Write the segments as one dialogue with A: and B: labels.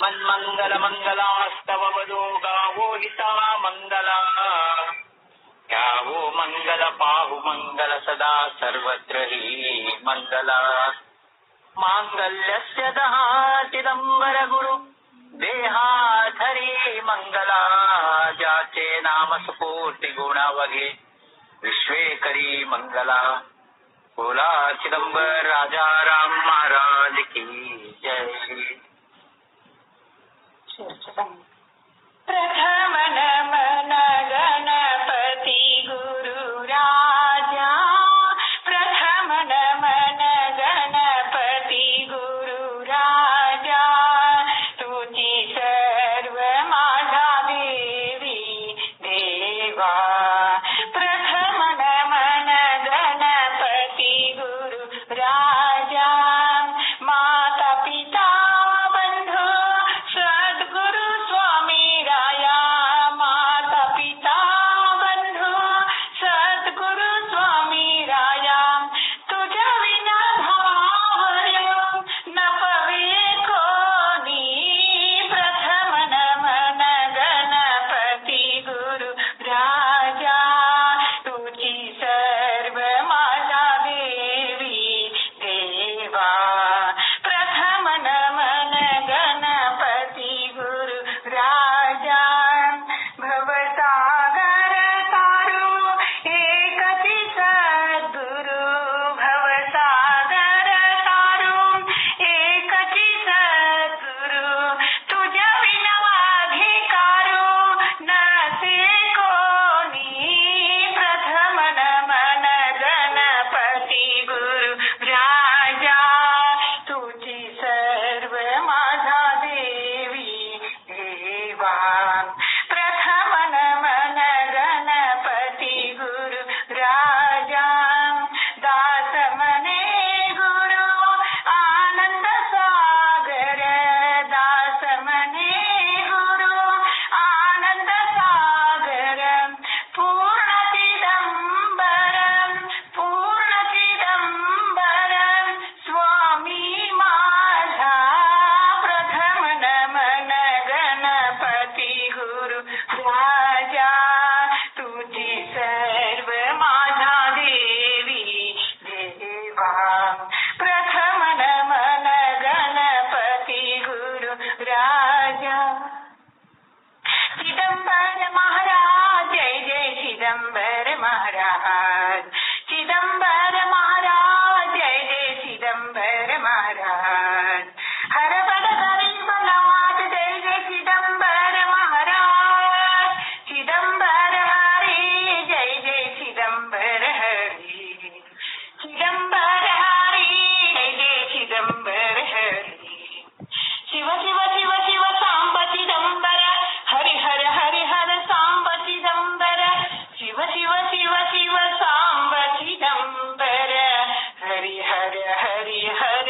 A: मन्मंगल मंगलास्तव वदो गावो हिता मंगला गावो मंगल पाहु मंगल सदा सर्वत्र हि मंगला मांगल्यस्य दहाचिदंबर गुरु देहाधरी मंगला जाचे नाम सुकोटि गुणावगे विश्वे करी मंगला। बोला चिदंबर राजा राम महाराज की जय।
B: प्रथम नमन गणपति गुरु राजा, प्रथम नमन गणपति गुरु राजा, तुझी सर्व माझा देवी देवा। प्रथम नमन गणपति गुरु राजा, माता पिता बंधु सद्गुरु स्वामी राया, माता पिता बंधु सद्गुरु स्वामी राया, तुझ्या विना भावयो न पवे कोणी। प्रथम नमन गणपती गुरु राजा, तुझी सर्व माझा देवी देवा। प्रथम नमन गणपती गुरु राजा, भवसागर तारू एकची सद्गुरु, भवसागर तारू एकची सद्गुरु, तुझ्या विना अधिकारू नसे कोणी। प्रथम नमन गणपती गुरु राजा, तुझी सर्व माझा देवी देवा। प्रथम नमन गणपती गुरु राजा, दास मने गुरु आनंद सागर, दास मने गुरु आनंद सागर, पूर्ण चिदंबर, पूर्ण चिदंबर स्वामी माझा। प्रथम नमन गणपती गुरु राजा, तुझी सर्व माझा देवी देवा। प्रथम नमन गणपती गुरु राजा। चिदंबर महाराज जय जय चिदंबर महाराज, चिदंबर महाराज जय जय चिदंबर महाराज। हर बड़ गरीब नवाज जय जय चिदंबर महाराज, चिदंबर हरी जय जय चिदंबर हरी, चिदंबर हरी जय जय चिदंबर हरी। शिव शिव शिव शिव सांब चिदंबर, हरि हर हरि हर सांब चिदंबर, शिव शिव शिव शिव सांब चिदंबर, हरि हर हरि हर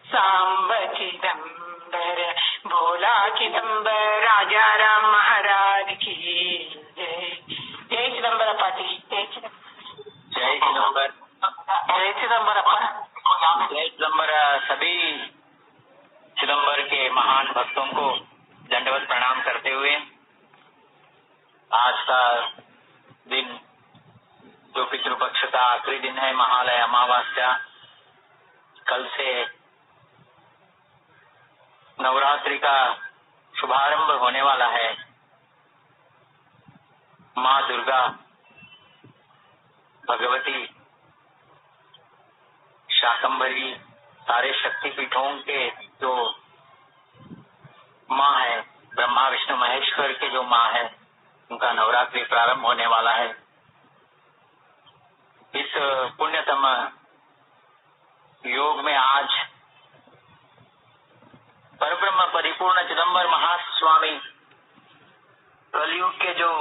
B: सांब चिदंबर। भोला चिदंबर राजा राम महाराज की जय। जय चिदंबर पाटी, जय चिदंबर,
A: जय चिदंबर,
B: जय चिदंबर अपा।
A: जय चिदंबर। सभी चिदंबर के महान भक्तों को दंडवत प्रणाम करते हुए आज का दिन जो पितृपक्ष का आखिरी दिन है, महालय अमावस्या, कल से नवरात्रि का शुभारंभ होने वाला है। माँ दुर्गा भगवती शाकंभरी सारे शक्तिपीठों के जो माँ है, ब्रह्मा विष्णु महेश्वर के जो माँ है, उनका नवरात्रि प्रारंभ होने वाला है। इस पुण्यतम योग में आज परब्रह्म परिपूर्ण चिदंबर महास्वामी कलयुग के जो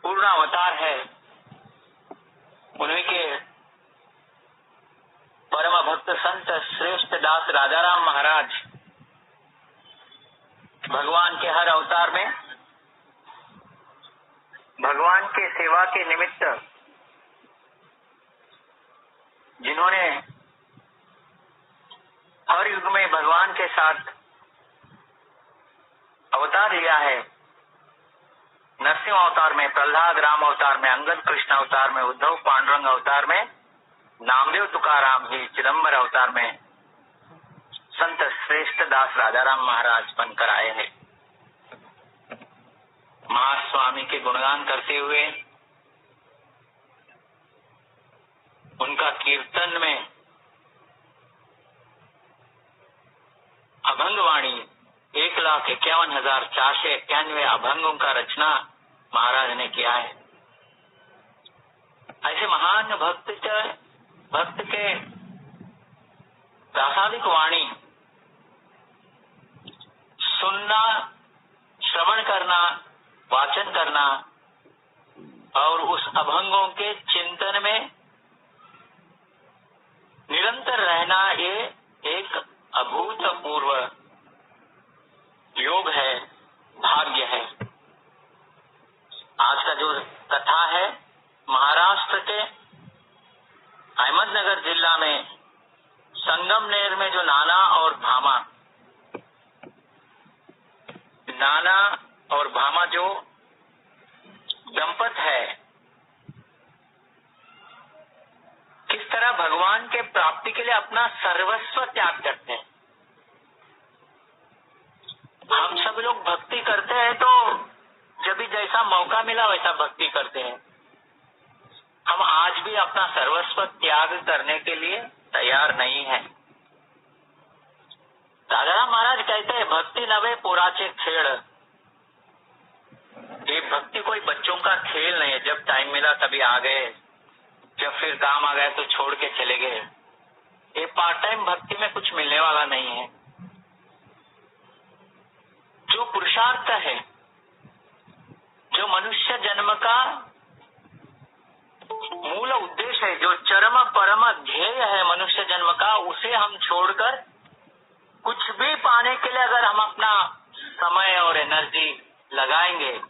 A: पूर्ण अवतार है, उन्हीं के परम भक्त संत श्रेष्ठ दास राजाराम महाराज भगवान के हर अवतार में भगवान के सेवा के निमित्त जिन्होंने हर युग में भगवान के साथ अवतार लिया है। नरसिंह अवतार में, प्रहलाद राम अवतार में, अंगद कृष्ण अवतार में, उद्धव पांडुरंग अवतार में, नामदेव तुकाराम ही चिदम्बर अवतार में संत श्रेष्ठ दास राजाराम महाराज बनकर आए हैं। महास्वामी के गुणगान करते हुए उनका कीर्तन में अभंगवाणी 1,51,491 अभंगों का रचना महाराज ने किया है। ऐसे महान भक्त के प्रासादिक वाणी सुनना, श्रवण करना, वाचन करना और उस अभंगों के चिंतन में निरंतर रहना, ये एक अभूतपूर्व योग है, भाग्य है। आज का जो कथा है, महाराष्ट्र के अहमदनगर जिला में संगमनेर में जो नाना और भामा जो दंपत है, किस तरह भगवान के प्राप्ति के लिए अपना सर्वस्व त्याग करते हैं। हम सब लोग भक्ति करते हैं तो जब भी जैसा मौका मिला वैसा भक्ति करते हैं। हम आज भी अपना सर्वस्व त्याग करने के लिए तैयार नहीं है। राजाराम महाराज कहते हैं, भक्ति नवे पोराचे खेल। ये भक्ति कोई बच्चों का खेल नहीं है, जब टाइम मिला तभी आ गए, जब फिर काम आ गया तो छोड़ के चले गए। ये पार्ट टाइम भक्ति में कुछ मिलने वाला नहीं है। जो पुरुषार्थ है, जो मनुष्य जन्म का मूल उद्देश्य है, जो चरम परम ध्येय है मनुष्य जन्म का, उसे हम छोड़कर कुछ भी पाने के लिए अगर हम अपना समय और एनर्जी लगाएंगे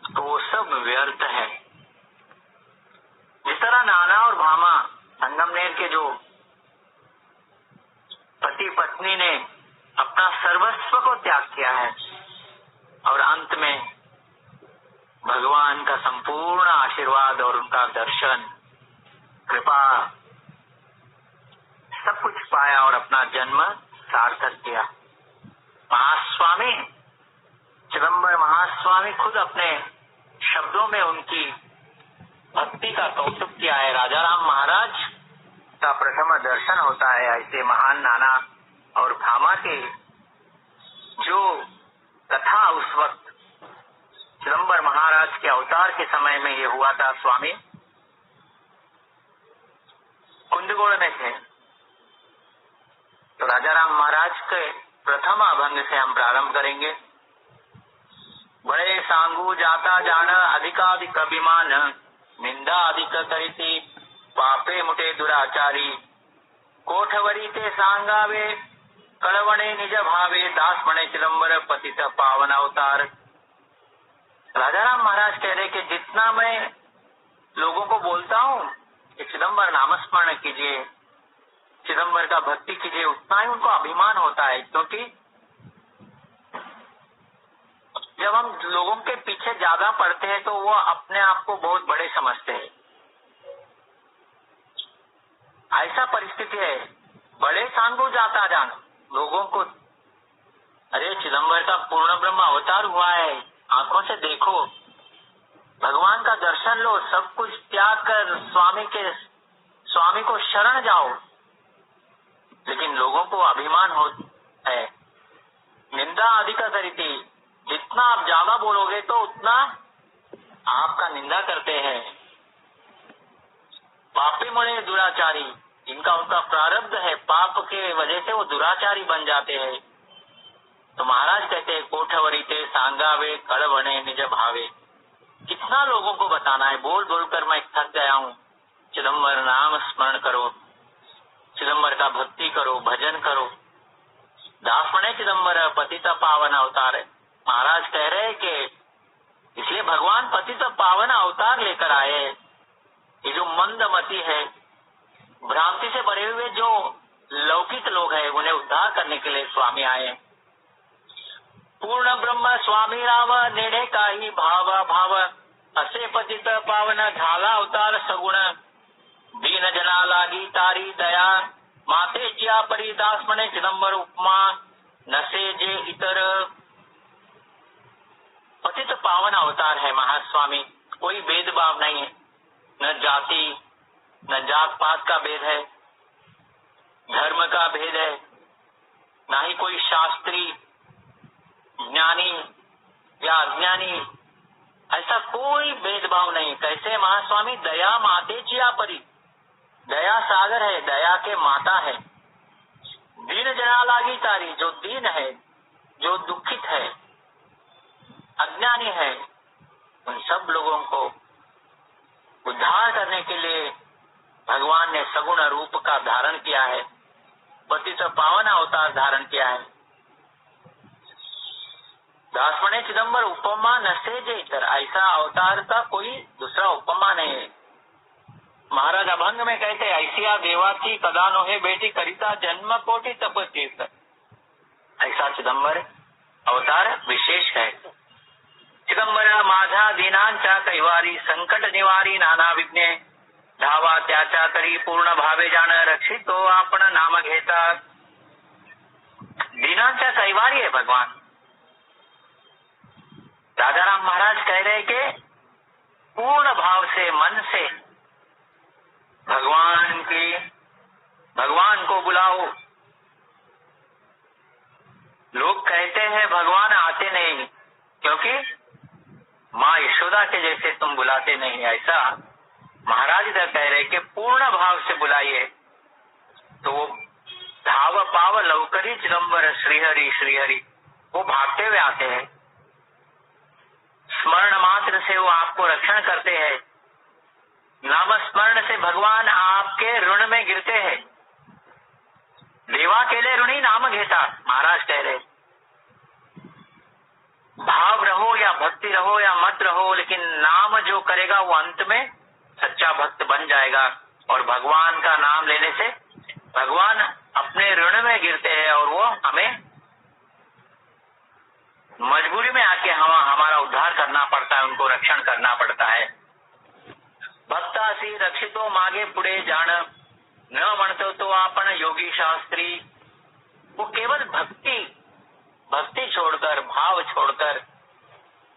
A: तो वो सब व्यर्थ है। जिस तरह नाना और भामा संगमनेर के जो पति पत्नी ने अपना सर्वस्व को त्याग किया है और अंत में भगवान का संपूर्ण आशीर्वाद और उनका दर्शन, कृपा, सब कुछ पाया और अपना जन्म सार्थक किया। महास्वामी चिदम्बर महास्वामी खुद अपने शब्दों में उनकी भक्ति का कौतुक किया है। राजाराम महाराज का प्रथम दर्शन होता है ऐसे महान नाना और भामा के जो कथा उस वक्त चिदम्बर महाराज के अवतार के समय में ये हुआ था। स्वामी कुंदगोड़ में थे। तो राजाराम महाराज के प्रथम अभंग से हम प्रारंभ करेंगे। बड़े सांगू जाता जान अधिकाधिक अभिमान, निंदा अधिक करिती पापे मुटे दुराचारी, कोठवरी ते सांगावे कळवणे निज भावे, दास म्हणे चिदम्बर पतित पावन अवतार। राजाराम महाराज कह रहे कि जितना मैं लोगों को बोलता हूँ कि चिदम्बर नामस्मरण कीजिए, चिदम्बर का भक्ति कीजिए, उतना ही उनको अभिमान होता है। क्योंकि जब हम लोगों के पीछे ज्यादा पड़ते हैं तो वो अपने आप को बहुत बड़े समझते हैं। ऐसा परिस्थिति है। बड़े सांगो जाता जान, लोगों को अरे चिदम्बर का पूर्ण ब्रह्म अवतार हुआ है, आंखों से देखो, भगवान का दर्शन लो, सब कुछ त्याग कर स्वामी को शरण जाओ। लेकिन लोगों को अभिमान होता है। निंदा अधिक करिती, जितना आप ज्यादा बोलोगे तो उतना आपका निंदा करते हैं। पापी मुने दुराचारी, इनका उनका प्रारब्ध है, पाप के वजह से वो दुराचारी बन जाते हैं। तो महाराज कहते हैं, कोठवरी ते सांगावे कड़वणे निज भावे। कितना लोगों को बताना है, बोल बोलकर मैं थक गया हूँ। चिदम्बर नाम स्मरण करो, चिदम्बर का भक्ति करो, भजन करो। दास म्हणे चिदम्बर पतित पावन अवतार है। महाराज कह रहे हैं कि इसलिए भगवान पतित पावन अवतार लेकर आए। ये जो मंदमती है, भ्रांति से भरे हुए जो लौकिक लोग हैं, उन्हें उद्धार करने के लिए स्वामी आए। पूर्ण ब्रह्म स्वामी राम नेणे काही भाव भाव, असे पतित पावन झाला अवतार सगुण, दीन जना लागी तारी दया, मातेच्या परी दास म्हणे चिदंबर उपमा, नसे जे इतर। पतित पावन अवतार है महास्वामी, कोई भेदभाव नहीं है, न जाति न जात पात का भेद है, धर्म का भेद है, ना ही कोई शास्त्री ज्ञानी या अज्ञानी, ऐसा कोई भेदभाव नहीं। कैसे महास्वामी? दया मातेची परी, दया सागर है, दया के माता है। दीन जना लागी तारी, जो दीन है, जो दुखित है, अज्ञानी है, उन सब लोगों को उद्धार करने के लिए भगवान ने सगुण रूप का धारण किया है, पतित पावन अवतार धारण किया है। दास म्हणे चिदंबर उपमा नसे जे इतर, ऐसा अवतार का कोई दूसरा उपमा नहीं है। महाराज अभंग में कहते ऐसिया देवाची कदा नोहे बेटी, करिता जन्म कोटि तप तीर्थ। ऐसा चिदंबर अवतार विशेष है। चिदंबर माझा दीनांच्या कैवारी, संकट निवारी नाना विघ्ने, धावा त्याच्या करी पूर्ण भावे जाण, रक्षितो आपण नाम घेता। दीनांच्या कैवारी है भगवान। राजाराम महाराज कह रहे कि पूर्ण भाव से, मन से भगवान को बुलाओ। लोग कहते हैं भगवान आते नहीं, क्योंकि माँ यशोदा के जैसे तुम बुलाते नहीं। ऐसा महाराज इधर कह रहे कि पूर्ण भाव से बुलाइए तो वो धाव पाव लवकरी चिदंबर श्रीहरि श्रीहरि, वो भागते हुए आते हैं। स्मरण मात्र से वो आपको रक्षण करते हैं। नाम स्मरण से भगवान आपके ऋण में गिरते हैं। देवा के लिए ऋणी नाम घेता, महाराज कह रहे। भाव रहो या भक्ति रहो या मत रहो, लेकिन नाम जो करेगा वो अंत में सच्चा भक्त बन जाएगा। और भगवान का नाम लेने से भगवान अपने ऋण में गिरते हैं और वो हमें मजबूरी में आके हमारा उद्धार करना पड़ता है, उनको रक्षण करना पड़ता है। भक्तासी रक्षितो मागे पुढे जाण, न म्हणतो तो आपण योगी शास्त्री। वो केवल भक्ति छोड़कर, भाव छोड़कर,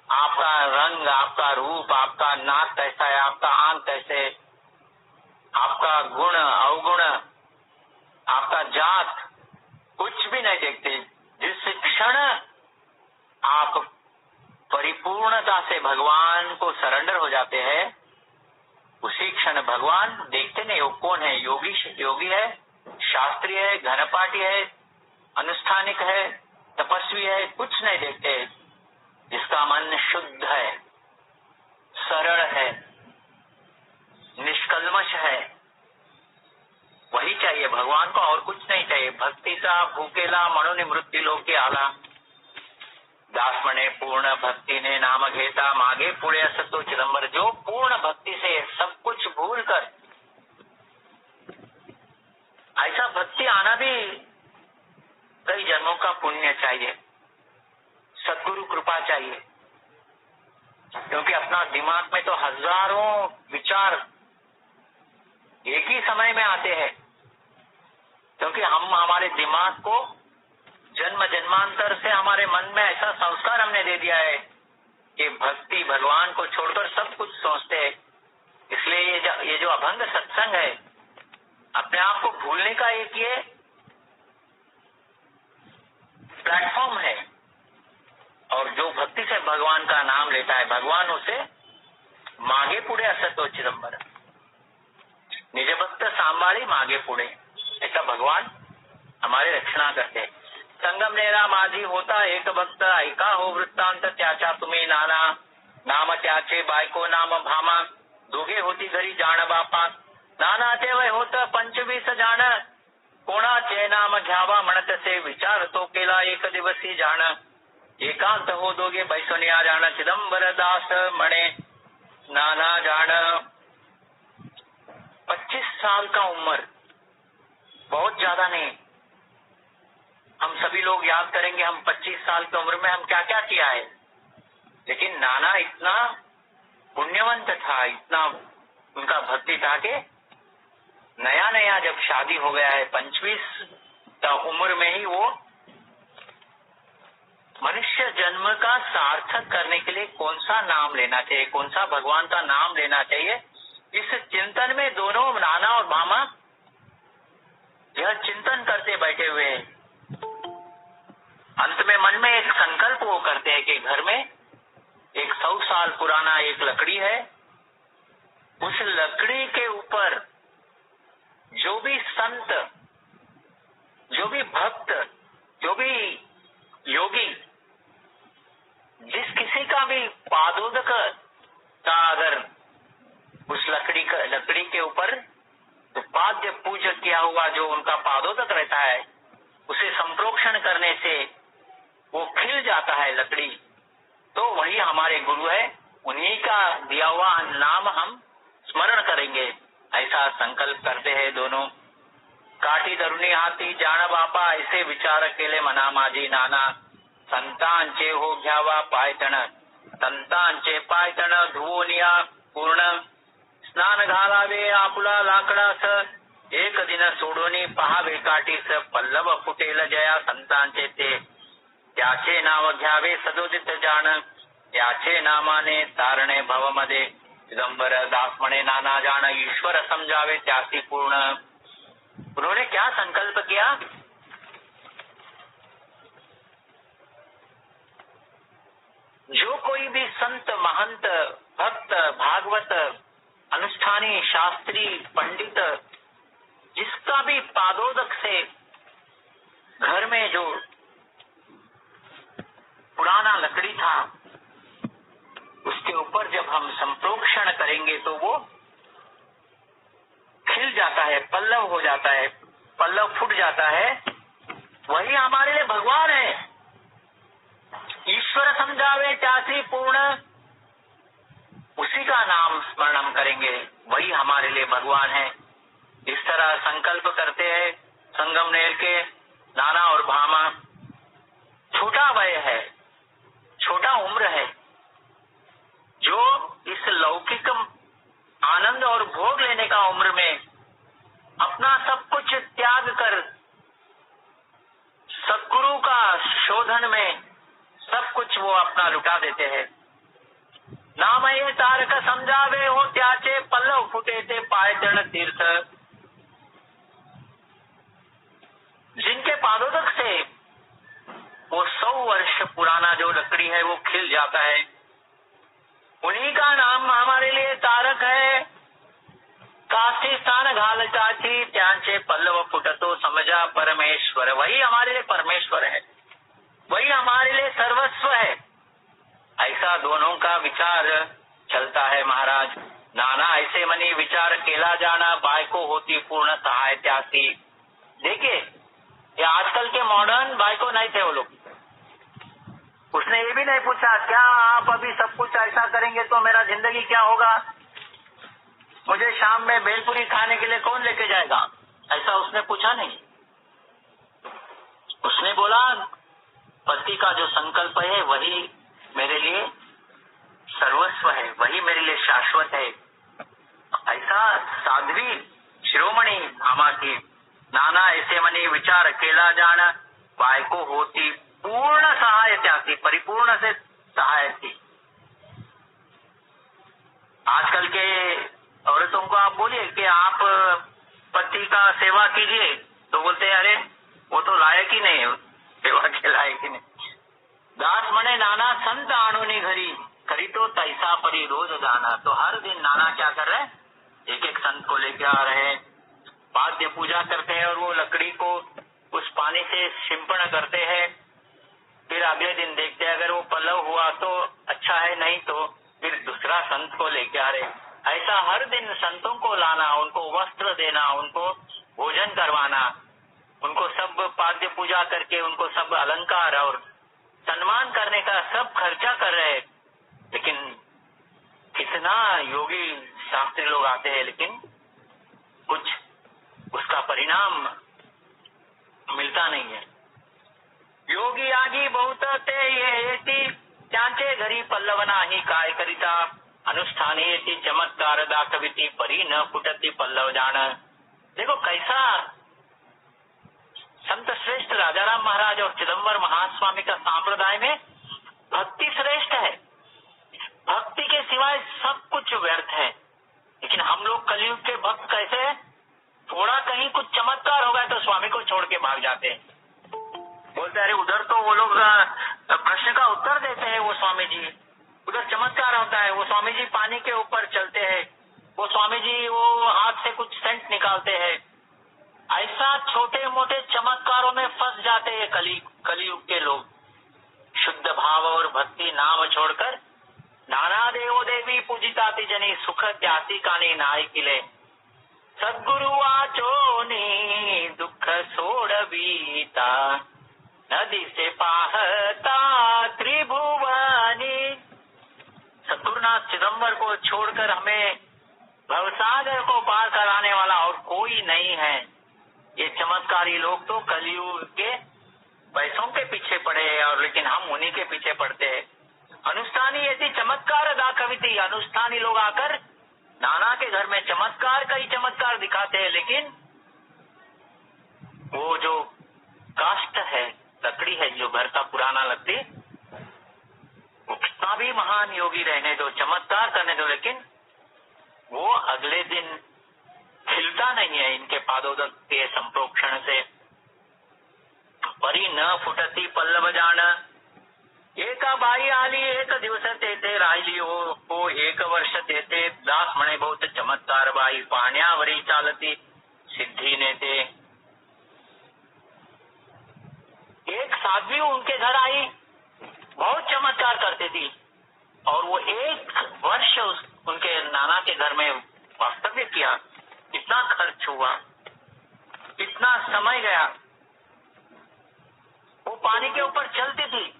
A: आपका रंग, आपका रूप, आपका नाक कैसा है, आपका आंख कैसे, आपका गुण अवगुण, आपका जात, कुछ भी नहीं देखते। जिस क्षण आप परिपूर्णता से भगवान को सरेंडर हो जाते हैं, उसी क्षण भगवान देखते नहीं वो कौन है, योगी है, शास्त्री है, घनपाठी है, अनुष्ठानिक है, तपस्वी है, कुछ नहीं देखते। जिसका मन शुद्ध है, सरल है, निष्कल्मश है, वही चाहिए भगवान को, और कुछ नहीं चाहिए। भक्तीचा भूकेला म्हणून मृत्यू लोकी आला। दास म्हणे पूर्ण भक्ति ने नाम घेता, मागे पुढे असतो चिदंबर। जो पूर्ण भक्ति से सब कुछ भूल कर, ऐसा भक्ति आना भी कई जन्मों का पुण्य चाहिए, सद्गुरु कृपा चाहिए। क्योंकि अपना दिमाग में तो हजारों विचार एक ही समय में आते हैं, क्योंकि हम हमारे दिमाग को जन्म जन्मांतर से हमारे मन में ऐसा संस्कार हमने दे दिया है कि भक्ति भगवान को छोड़कर सब कुछ सोचते हैं। इसलिए ये जो अभंग सत्संग है, अपने आप को भूलने का एक ये प्लेटफॉर्म है। और जो भक्ति से भगवान का नाम लेता है, भगवान उसे मागे पुढे असतो चिदंबर, निज भक्त सांभाळी मागे पुढे, ऐसा भगवान हमारे रक्षणा करते हैं। संगमनेरा माझी होता एक भक्त, ऐका हो वृत्तांत त्याच्या तुम्ही नाना। नाम त्याचे बायको नाम भामा, दोघे होती घरी जाण बापा। नानाचे वय होत 25 जाण, कोणाचे नाम घ्यावा म्हणतसे, विचार तो केला एक दिवसी जाण। एकांत हो दोघे बैसोनिया जाण, चिदंबर दास म्हणे नाना जाण। 25 साल का उम्र, बहुत ज्यादा नहीं। हम सभी लोग याद करेंगे हम 25 साल की उम्र में हम क्या क्या किया है, लेकिन नाना इतना पुण्यवंत था, इतना उनका भक्ति था कि नया नया जब शादी हो गया है 25 उम्र में ही वो मनुष्य जन्म का सार्थक करने के लिए कौन सा नाम लेना चाहिए, कौन सा भगवान का नाम लेना चाहिए, इस चिंतन में दोनों नाना और मामा यह चिंतन करते बैठे हुए हैं। अंत में मन में एक संकल्प वो करते हैं कि घर में एक 100 साल पुराना एक लकड़ी है, उस लकड़ी के ऊपर जो भी संत, जो भी भक्त, जो भी योगी, जिस किसी का भी पादोदक का अगर उस लकड़ी के ऊपर तो पाद्य पूजक किया हुआ जो उनका पादोदक रहता है, उसे संप्रोक्षण करने से वो खिल जाता है लकड़ी, तो वही हमारे गुरु है, उन्हीं का दिया हुआ नाम हम स्मरण करेंगे। ऐसा संकल्प करते हैं दोनों। काटी दरुणी हाथी जान बापा, ऐसे विचार केले मना माझी नाना, संतांचे हो घ्यावा पायतण, संतांचे पायतण धुवोनिया पूर्ण, स्नान घालावे आपुला लाकडास, एक दिन सोडोनी पहावे काठीस, पल्लव फुटेल जया संतांचे ते, त्याचे नाव घ्यावे सदोदित जाण, याचे नामाने तारणे भवमध्ये, दिगंबर दास म्हणे नाना जाण, ईश्वर समझावे त्यासी पूर्ण। उन्होंने क्या संकल्प किया, जो कोई भी संत महंत भक्त भागवत अनुष्ठानी शास्त्री पंडित जिसका भी पादोदक से घर में जो पुराना लकड़ी था उसके ऊपर जब हम संप्रोक्षण करेंगे तो वो खिल जाता है, पल्लव हो जाता है, पल्लव फूट जाता है, वही हमारे लिए भगवान है। ईश्वर समझावे त्यासी पूर्ण, उसी का नाम स्मरण हम करेंगे, वही हमारे लिए भगवान है। इस तरह संकल्प करते हैं संगमनेर के नाना और भामा। छोटा वय है, छोटा उम्र है, जो इस लौकिक आनंद और भोग लेने का उम्र में अपना सब कुछ त्याग कर सद्गुरु का शोधन में सब कुछ वो अपना लुटा देते हैं। नाम ये तारक समझावे हो त्याचे, पल्लव फुटे थे पायतन तीर्थ। जिनके पादोदक से वो 100 वर्ष पुराना जो लकड़ी है वो खिल जाता है, उन्हीं का नाम हमारे लिए तारक है। काशी स्थान घालताची त्यांचे पल्लव फुटतो समझा परमेश्वर, वही हमारे लिए परमेश्वर है, वही हमारे लिए सर्वस्व है। ऐसा दोनों का विचार चलता है महाराज। नाना ऐसे मनी विचार केला जाना, बायको होती पूर्ण सहाय त्यासी। देखिए ये आजकल के मॉडर्न बायको नहीं थे वो लोग। उसने ये भी नहीं पूछा क्या आप अभी सब कुछ ऐसा करेंगे तो मेरा जिंदगी क्या होगा, मुझे शाम में भेलपुरी खाने के लिए कौन लेके जाएगा, ऐसा उसने पूछा नहीं। उसने बोला पति का जो संकल्प है वही मेरे लिए सर्वस्व है, वही मेरे लिए शाश्वत है। ऐसा साध्वी शिरोमणी भामा की। नाना ऐसे मनी विचार केला जान, बायको होती पूर्ण सहाय त्यासी, परिपूर्ण से सहाय थी। आजकल के औरतों को आप बोलिए कि आप पति का सेवा कीजिए तो बोलते हैं अरे वो तो लायक ही नहीं है, सेवा के लायक ही नहीं। दास मने नाना संत आणोनी घरी, करी तो तैसा परी रोज जाना। तो हर दिन नाना क्या कर रहे हैं, एक एक संत को लेके आ रहे हैं, पाद्य पूजा करते हैं और वो लकड़ी को उस पानी से सिंपण करते हैं। फिर अगले दिन देखते हैं अगर वो पल्लव हुआ तो अच्छा है, नहीं तो फिर दूसरा संत को लेके आ रहे। ऐसा हर दिन संतों को लाना, उनको वस्त्र देना, उनको भोजन करवाना, उनको सब पाद्य पूजा करके उनको सब अलंकार और सम्मान करने का सब खर्चा कर रहे। लेकिन कितना योगी शास्त्री लोग आते हैं, लेकिन कुछ उसका परिणाम मिलता नहीं है। योगी आगी बहुत ते येती त्यांचे घरी पल्लव नाही काय करिता अनुष्ठानी येती चमत्कार दाखविती परी न फुटती पल्लव जान। देखो कैसा संत श्रेष्ठ राजाराम महाराज और चिदम्बर महास्वामी का संप्रदाय में भक्ति श्रेष्ठ है। भक्ति के सिवाय सब कुछ व्यर्थ है। लेकिन हम लोग कलयुग के भक्त कैसे हैं? थोड़ा कहीं कुछ चमत्कार हो गया तो स्वामी को छोड़ के भाग जाते हैं। बोलते अरे उधर तो वो लोग प्रश्न का उत्तर देते हैं, वो स्वामी जी उधर चमत्कार होता है, वो स्वामी जी पानी के ऊपर चलते हैं, वो स्वामी जी वो हाथ से कुछ सेंट निकालते हैं। ऐसा छोटे मोटे चमत्कारों में फंस जाते हैं कलयुग के लोग। शुद्ध भाव और भक्ति नाम छोड़कर नाना देवो देवी पूजिताति जनी सुख त्यासी कानी नाय किले सद्गुरु आचोनी दुख सोडवीता नदी से पाहता त्रिभुवनी। सद्गुरुनाथ चिदम्बर को छोड़कर हमें भवसागर को पार कराने वाला और कोई नहीं है। ये चमत्कारी लोग तो कलयुग के पैसों के पीछे पड़े हैं, और लेकिन हम उन्हीं के पीछे पड़ते हैं। अनुष्ठानी यदि चमत्कार दाखविती, अनुष्ठानी लोग आकर नाना के घर में चमत्कार का ही चमत्कार दिखाते हैं, लेकिन वो जो काष्ठ है, लकड़ी है जो घर का पुराना लगती, वो कितना भी महान योगी रहने दो, चमत्कार करने दो, लेकिन वो अगले दिन खिलता नहीं है इनके पादोदक के संप्रोक्षण से। परी न फुटती पल्लव जान एका बाई आली एक दिवस तेथे राहिली हो एक वर्ष तेथे दास म्हणे बहुत चमत्कार बाई पाण्यावरी चालती सिद्धी नेते। एक साध्वी उनके घर आई, बहुत चमत्कार करती थी, और वो एक वर्ष उनके नाना के घर में वास्तव्य किया। इतना खर्च हुआ, इतना समय गया, वो पानी के ऊपर चलती थी।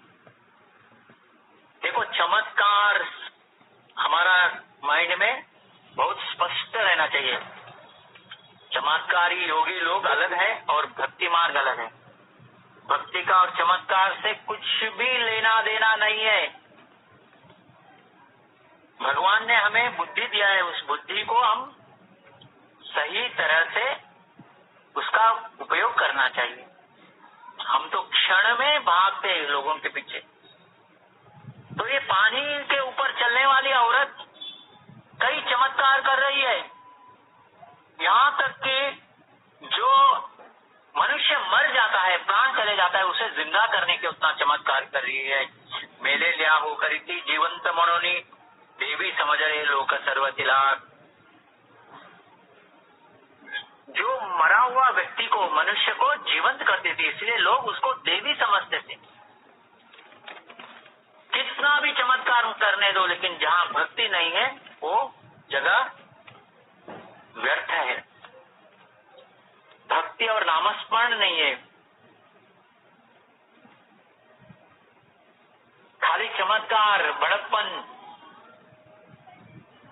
A: देखो चमत्कार हमारा माइंड में बहुत स्पष्ट रहना चाहिए। चमत्कारी योगी लोग अलग है और भक्ति मार्ग अलग है। भक्ति का और चमत्कार से कुछ भी लेना देना नहीं है। भगवान ने हमें बुद्धि दिया है, उस बुद्धि को हम सही तरह से उसका उपयोग करना चाहिए। हम तो क्षण में भागते हैं लोगों के पीछे। तो ये पानी के ऊपर चलने वाली औरत कई चमत्कार कर रही है, यहाँ तक कि जो मनुष्य मर जाता है, प्राण चले जाता है, उसे जिंदा करने के उतना चमत्कार कर रही है। मेले लिया हो करीती जीवंत मनोनी देवी समझ रहे लोक सर्वतिला। जो मरा हुआ व्यक्ति को, मनुष्य को जीवंत करती थी, इसलिए लोग उसको देवी समझते थे। कितना भी चमत्कार करने दो, लेकिन जहाँ भक्ति नहीं है वो जगह व्यर्थ है। भक्ति और नामस्मरण नहीं है, खाली चमत्कार, बड़प्पन।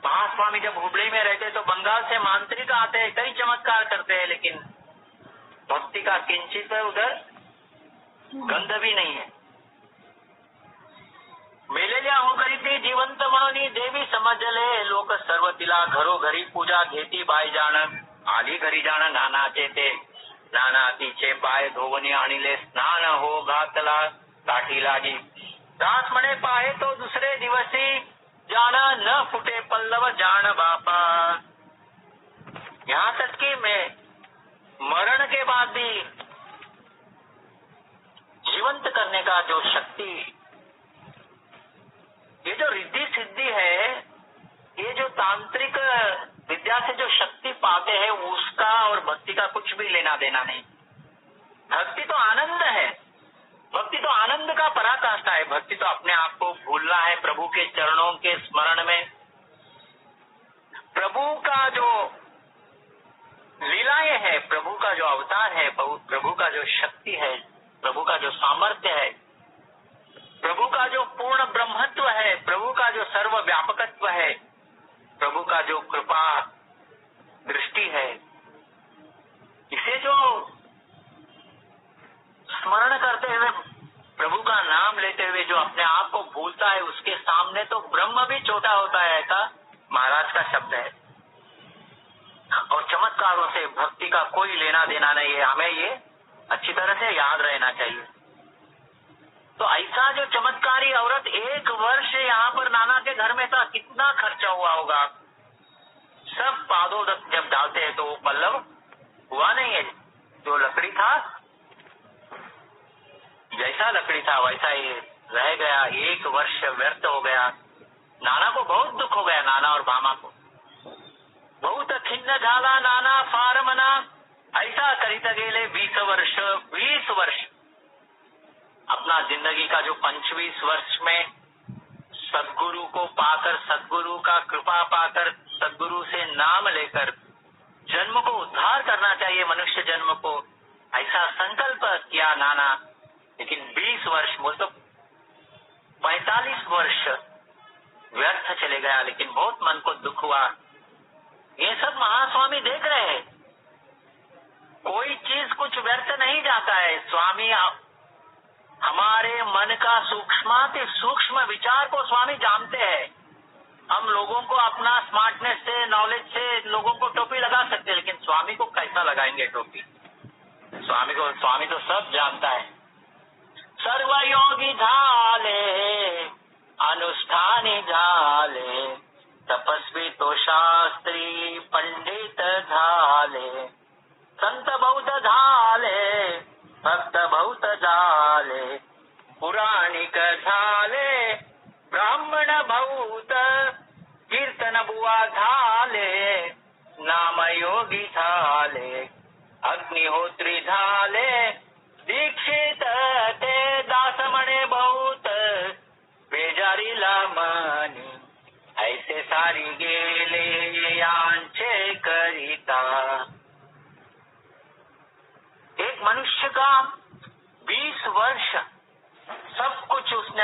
A: महास्वामी जब हुबली में रहते तो बंगाल से मांत्रिक आते हैं, कई चमत्कार करते हैं, लेकिन भक्ति का किंचित उधर गंध भी नहीं है। मेलेल्या हो करीती जिवंत म्हणून देवी समजले लोक सर्वतिला घरो घरी पूजा घेती बाय जाण आली घरी जाण नानाचे ते नाना तिचे पाय धोवणी आणिले स्नान हो घातला काठी लागी दास म्हणे पाहे तो दुसरे दिवसी जाना न फुटे पल्लव जान बापा। यहाँ तक कि मैं मरण के बाद भी जीवंत करने का जो शक्ति, ये जो रिद्धि सिद्धि है, ये जो तांत्रिक विद्या से जो शक्ति पाते हैं, उसका और भक्ति का कुछ भी लेना देना नहीं। भक्ति तो आनंद है, भक्ति तो आनंद का पराकाष्ठा है। भक्ति तो अपने आप को भूलना है प्रभु के चरणों के स्मरण में। प्रभु का जो लीलाएं है, प्रभु का जो अवतार है, प्रभु का जो शक्ति है, प्रभु का जो सामर्थ्य है, प्रभु का जो पूर्ण ब्रह्मत्व है, प्रभु का जो सर्वव्यापकत्व है, प्रभु का जो कृपा दृष्टि है, इसे जो स्मरण करते हुए, प्रभु का नाम लेते हुए जो अपने आप को भूलता है, उसके सामने तो ब्रह्म भी छोटा होता है, ऐसा महाराज का शब्द है। और चमत्कारों से भक्ति का कोई लेना देना नहीं है, हमें ये अच्छी तरह से याद रहना चाहिए। तो ऐसा जो चमत्कारी औरत 1 वर्ष यहाँ पर नाना के घर में था, कितना खर्चा हुआ होगा। सब पादों जब डालते हैं तो वो पल्लव हुआ नहीं है, जो लकड़ी था जैसा लकड़ी था वैसा ही रह गया। 1 वर्ष व्यर्थ हो गया। नाना को बहुत दुख हो गया, नाना और भामा को। बहुत खिन्न झाला नाना फार मना, ऐसा करीत गेले 20 वर्ष। अपना जिंदगी का जो 25 वर्ष में सदगुरु को पाकर, सदगुरु का कृपा पाकर, सदगुरु से नाम लेकर जन्म को उद्धार करना चाहिए, मनुष्य जन्म को, ऐसा संकल्प किया नाना। लेकिन 20 वर्ष, बोल तो 45 वर्ष व्यर्थ चले गया। लेकिन बहुत मन को दुख हुआ। ये सब महास्वामी देख रहे हैं, कोई चीज कुछ व्यर्थ नहीं जाता है। स्वामी हमारे मन का सूक्ष्माति सूक्ष्म विचार को स्वामी जानते हैं। हम लोगों को अपना स्मार्टनेस से, नॉलेज से लोगों को टोपी लगा सकते हैं, लेकिन स्वामी को कैसा लगाएंगे टोपी? स्वामी तो सब जानता है। सर्वयोगी झाले, अनुष्ठानी झाले, तपस्वी तो शास्त्री पंडित झाले, संत बहुत झाले, भक्त बहुत झाले, पुराणिक झाले, ब्राह्मण बहुत, कीर्तन बुवा झाले, नामयोगी झाले, अग्निहोत्री झाले, दीक्षित ते दास म्हणे बहुत, बेजारीला मनी, ऐसे सारी गेले यांचे करिता। एक मनुष्य का 20 वर्ष सब कुछ उसने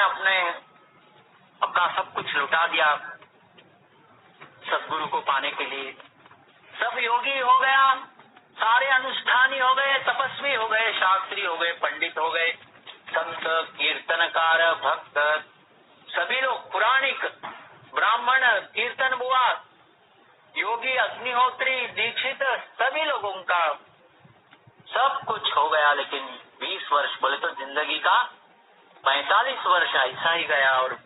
A: अपना सब कुछ लुटा दिया सदगुरु को पाने के लिए। सब योगी हो गया, सारे अनुष्ठानी हो गए, तपस्वी हो गए, शास्त्री हो गए, पंडित हो गए, संत, कीर्तनकार, भक्त, सभी लोग, पुराणिक, ब्राह्मण, कीर्तन बुआ, योगी, अग्निहोत्री, दीक्षित, सभी लोगों का सब कुछ हो गया। लेकिन 20 वर्ष, बोले तो जिंदगी का 45 वर्ष ऐसा ही गया। और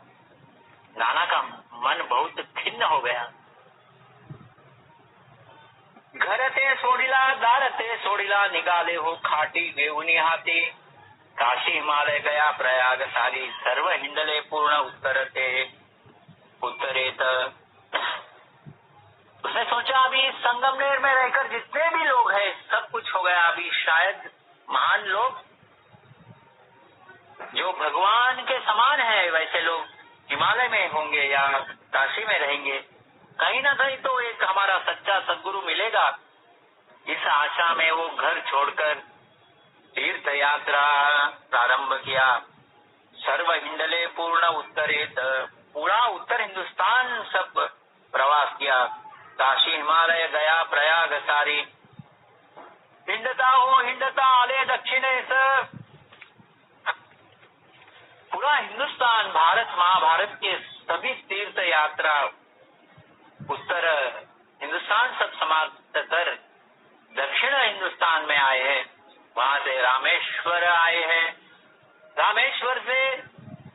A: नाना का मन बहुत खिन्न हो गया। घर ते सोडिला, दार ते सोडिला, निघाले हो खाटी घेऊनी हाती, काशी हिमालय गया प्रयाग सारी, सर्व हिंडले पूर्ण उत्तरेत। उसने सोचा अभी संगमनेर में रहकर जितने भी लोग हैं सब कुछ हो गया। अभी शायद महान लोग जो भगवान के समान है वैसे लोग हिमालय में होंगे या काशी में रहेंगे, कहीं ना कहीं तो एक हमारा सच्चा सदगुरु मिलेगा। इस आशा में वो घर छोड़कर तीर्थ यात्रा प्रारंभ किया। सर्व हिंडले पूर्ण उत्तरेत, पूरा उत्तर हिंदुस्तान सब प्रवास किया। काशी हिमालय गया प्रयाग सारी, हिंडता आले दक्षिणेस। पूरा हिंदुस्तान, भारत, महाभारत के सभी तीर्थ यात्रा उत्तर हिंदुस्तान सब समाप्त कर दक्षिण हिंदुस्तान में आए हैं। वहां से रामेश्वर आए हैं।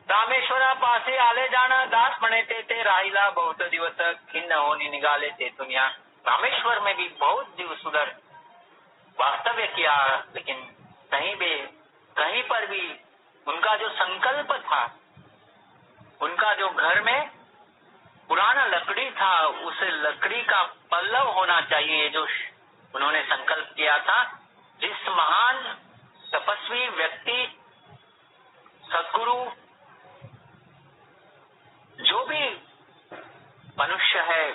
A: रामेश्वरा पासे आले जाना, दास म्हणे ते राहिला बहुत दिवस, खिन्न होनी निघाले ते दुनिया। रामेश्वर में भी बहुत दिवस उधर वास्तव्य किया, लेकिन कहीं पर भी उनका जो संकल्प था, उनका जो घर में पुराना लकड़ी था, उस लकड़ी का पल्लव होना चाहिए, जो उन्होंने संकल्प किया था। जिस महान तपस्वी व्यक्ति, सदगुरु, जो भी मनुष्य है,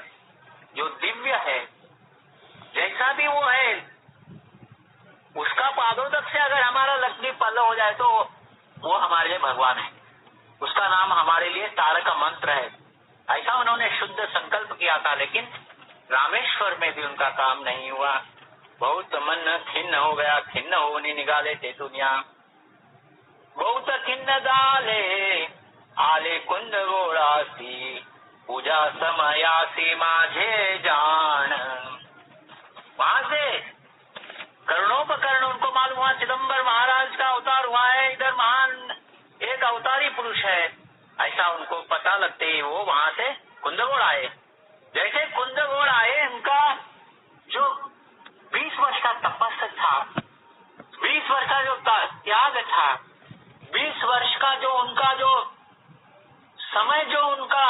A: जो दिव्य है, जैसा भी वो है, उसका पादोदक से अगर हमारा लकड़ी पल्लव हो जाए तो वो हमारे लिए भगवान है। उसका नाम हमारे लिए तारक मंत्र है। ऐसा उन्होंने शुद्ध संकल्प किया था। लेकिन रामेश्वर में भी उनका काम नहीं हुआ। बहुत मन खिन्न हो गया। खिन्न होने निकाले थे दुनिया। न दाले आले कुंद गोळासी पूजा समयासी माझे जान। वहां से करुणोपकर्ण उनको मालूम हुआ चिदम्बर महाराज का अवतार हुआ है, इधर महान एक अवतारी पुरुष है, ऐसा उनको पता लगते ही वो वहां से कुंदगोड़ आए। जैसे कुंदगोड़ आए, उनका जो 20 वर्ष का तपस्या था, 20 वर्ष का जो त्याग था, 20 वर्ष का जो उनका जो समय जो उनका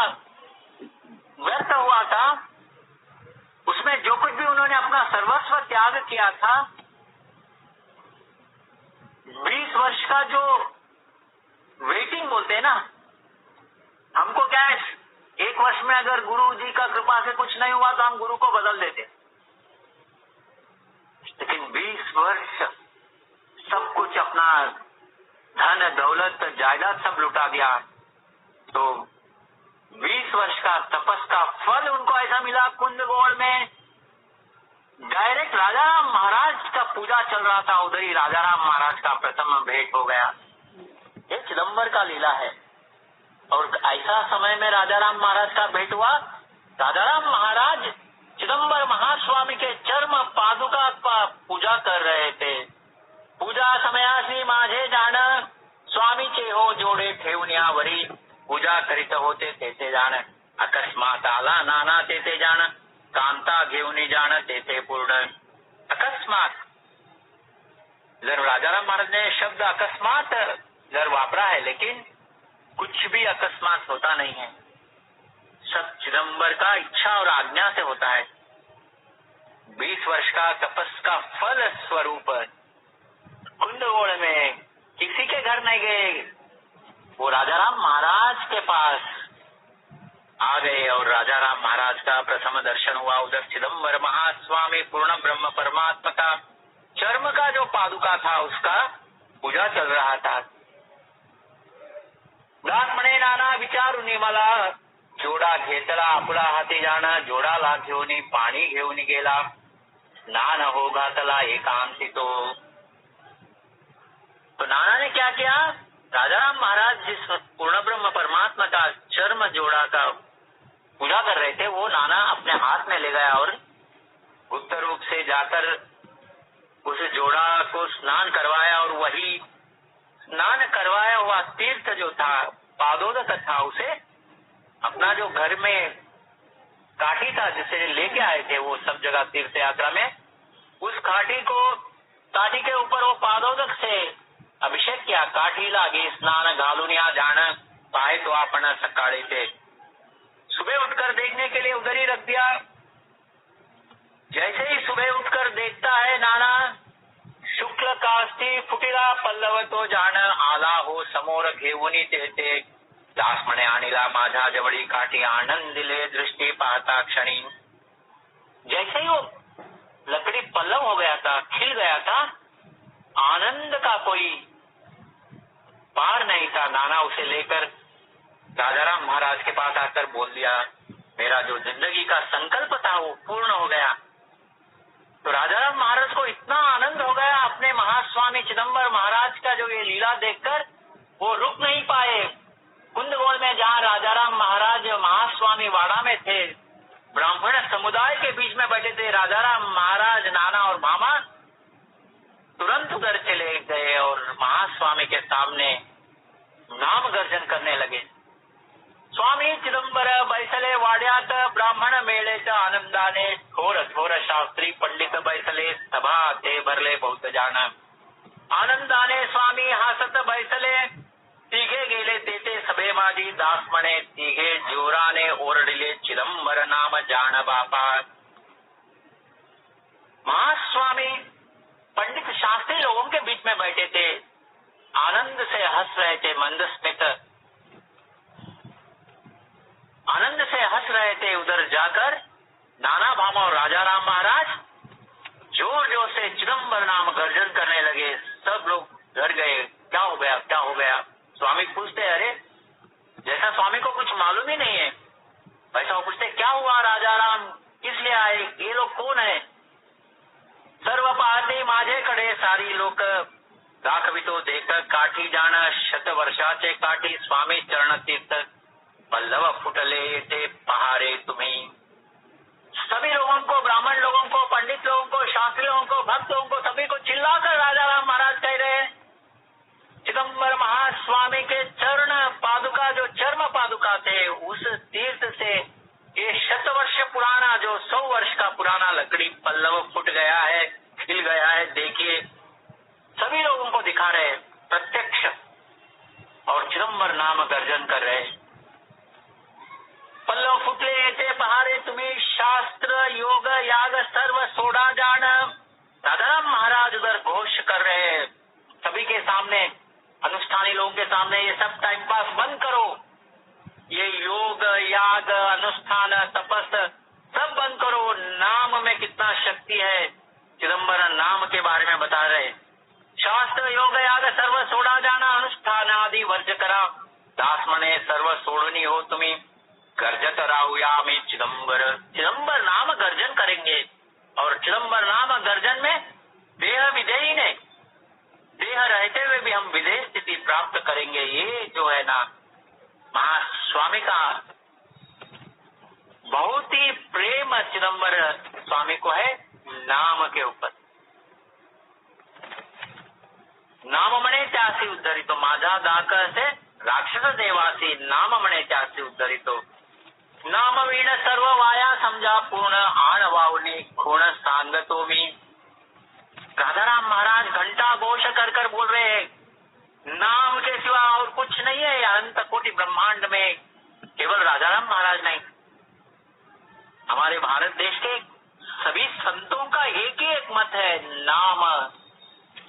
A: व्यर्थ हुआ था, उसमें जो कुछ भी उन्होंने अपना सर्वस्व त्याग किया था, 20 वर्ष का जो वेटिंग बोलते हैं ना, हमको क्या है, एक वर्ष में अगर गुरु जी का कृपा से कुछ नहीं हुआ तो हम गुरु को बदल देते, लेकिन 20 वर्ष सब कुछ अपना धन दौलत जायदाद सब लुटा दिया, तो 20 वर्ष का तपस का फल उनको ऐसा मिला। कुंदगोड़ में डायरेक्ट राजाराम महाराज का पूजा चल रहा था, उधर ही राजाराम महाराज का प्रथम भेंट हो गया। ये चिदम्बर का लीला है। और ऐसा समय में राजाराम महाराज का भेंट हुआ। राजाराम महाराज चिदम्बर महास्वामी के चर्म पादुका का पूजा कर रहे थे। पूजा समयासी माझे जान स्वामी चे हो जोडे ठेवण्यावरी पूजा करीत होते तेथे जाण अकस्मात आला नाना तेथे जाण कांता घेऊन जाण तेथे पूर्ण। अकस्मात जर राजाराम महाराज ने शब्द अकस्मात जर वापरा है, लेकिन कुछ भी अकस्मात होता नहीं है, सब चिदम्बर का इच्छा और आज्ञा से होता है। 20 वर्ष का तपस का फल स्वरूप कुंदगोड़ में किसी के घर नहीं गए, वो राजाराम महाराज के पास आ गए और राजाराम महाराज का प्रथम दर्शन हुआ। उधर चिदम्बर महास्वामी पूर्ण ब्रह्म परमात्मा का चर्म का जो पादुका था उसका पूजा चल रहा था। दास म्हणे नाना विचारुनी मला जोडा घेतला आपला हाती जाणा जोडाला घेऊन पाणी घेऊन गेला नान हो घातला एकांती तो नाना ने क्या किया, राजाराम महाराज जिस पूर्ण ब्रह्म परमात्मा का चर्म जोड़ा का पूजा कर रहे थे, वो नाना अपने हाथ में ले गया और गुप्त रूप से जाकर उस जोड़ा को स्नान करवाया और वही स्नान करवाया हुआ तीर्थ जो था पादोदक था, उसे अपना जो घर में काठी था जिसे लेके आए थे वो सब जगह तीर्थ यात्रा में, उस काठी के ऊपर वो पादोदक से अभिषेक किया। काठी लागे स्नान घालून या जान पाए तो आपण सकाळी थे। सुबह उठकर देखने के लिए उधर ही रख दिया। जैसे ही सुबह उठकर देखता है नाना, शुक्ल कास्ती फुटिला पल्लव तो जाण आला हो समोर घेऊन तेथे दास म्हणे आणिला माझ्या जवळी काठी आनंद दिले दृष्टि पाहता क्षणी। जैसे ही वो लकड़ी पल्लव हो गया था, खिल गया था, आनंद का कोई पार नहीं था। नाना उसे लेकर राजाराम महाराज के पास आकर बोल दिया, मेरा जो जिंदगी का संकल्प था वो पूर्ण हो गया। तो राजाराम महाराज को इतना आनंद हो गया अपने महास्वामी चिदम्बर महाराज का जो ये लीला देखकर, वो रुक नहीं पाए। कुंदगोड़ में जहाँ राजाराम महाराज महास्वामी वाड़ा में थे, ब्राह्मण समुदाय के बीच में बैठे थे, राजाराम महाराज नाना और मामा तुरंत उधर चले गए और महास्वामी के सामने नाम गर्जन करने लगे। स्वामी चिदंबर बैसले वाड्यात ब्राह्मण मेळेच्या आनंदाने थोर थोर शास्त्री पंडित बैसले सभा ते भरले बहुत जाण आनंदाने स्वामी हसत बैसले तिघे गेले तेथे सभे माझी दास म्हणे तिघे जोराने ओरडले चिदंबर नाम जाण बापा। महास्वामी पंडित शास्त्री लोगों के बीच में बैठे थे, आनंद से हंस रहे थे, मंदस्मित आनंद से हंस रहे थे। उधर जाकर नाना भामा और राजाराम महाराज जोर जोर से चिदंबर नाम गर्जन करने लगे। सब लोग डर गए, क्या हो गया क्या हो गया। स्वामी पूछते, अरे जैसा स्वामी को कुछ मालूम ही नहीं है वैसा वो पूछते, क्या हुआ राजाराम, किस लिए आए, ये लोग कौन है। सर्व पाहते माझेकडे सारी लोक दाखवितो देख काठी जाण शत वर्षाचे काठी स्वामी चरण तीर्थ पल्लव फुटले ते पहारे तुम्ही। सभी लोगों को, ब्राह्मण लोगों को, पंडित लोगों को, शास्त्री लोगों को, भक्त लोगों को, सभी को चिल्लाकर राजा राम महाराज कह रहे हैं, चिदम्बर महास्वामी के चरण पादुका, जो चर्म पादुका थे, उस तीर्थ से ये 100 वर्ष पुराना, जो 100 वर्ष का पुराना लकड़ी पल्लव फुट गया है, खिल गया है। देखिए, सभी लोगों को दिखा रहे प्रत्यक्ष, और चिदम्बर नाम गर्जन कर रहे। पल्लव फुटले ते पहारे तुम्हें, शास्त्र योग याग सर्व सोडा जान। राजाराम महाराज उधर घोष कर रहे हैं सभी के सामने, अनुष्ठानी लोगों के सामने, ये सब टाइम पास बंद करो, ये योग याग अनुष्ठान तपस सब बंद करो। नाम में कितना शक्ति है, चिदम्बर नाम के बारे में बता रहे। शास्त्र योग याग सर्व सोडा जाना, अनुष्ठान आदि वर्ज करा, दास मने सर्व सोडनी हो तुम्हें। गर्जत राहुया में चिदम्बर, चिदम्बर नाम गर्जन करेंगे। और चिदम्बर नाम गर्जन में देह विदेही ने, देह रहते हुए भी हम विदेह स्थिति प्राप्त करेंगे। ये जो है ना, महास्वामी का बहुत ही प्रेम चिदम्बर स्वामी को है नाम के ऊपर। नाम मणे त्यासी उद्धरितो, माझा दाक से राक्षस देवासी, नाम मणे त्यासी उद्धरितो। नाम वीण सर्व वाया समझा पूर्ण, आण वावली खूण सांगतो मी। राधाराम महाराज घंटा घोष कर कर बोल रहे हैं, नाम के सिवा और कुछ नहीं है अनंत कोटि ब्रह्मांड में, केवल राजाराम महाराज नहीं, हमारे भारत देश के सभी संतों का एक ही एक मत है, नाम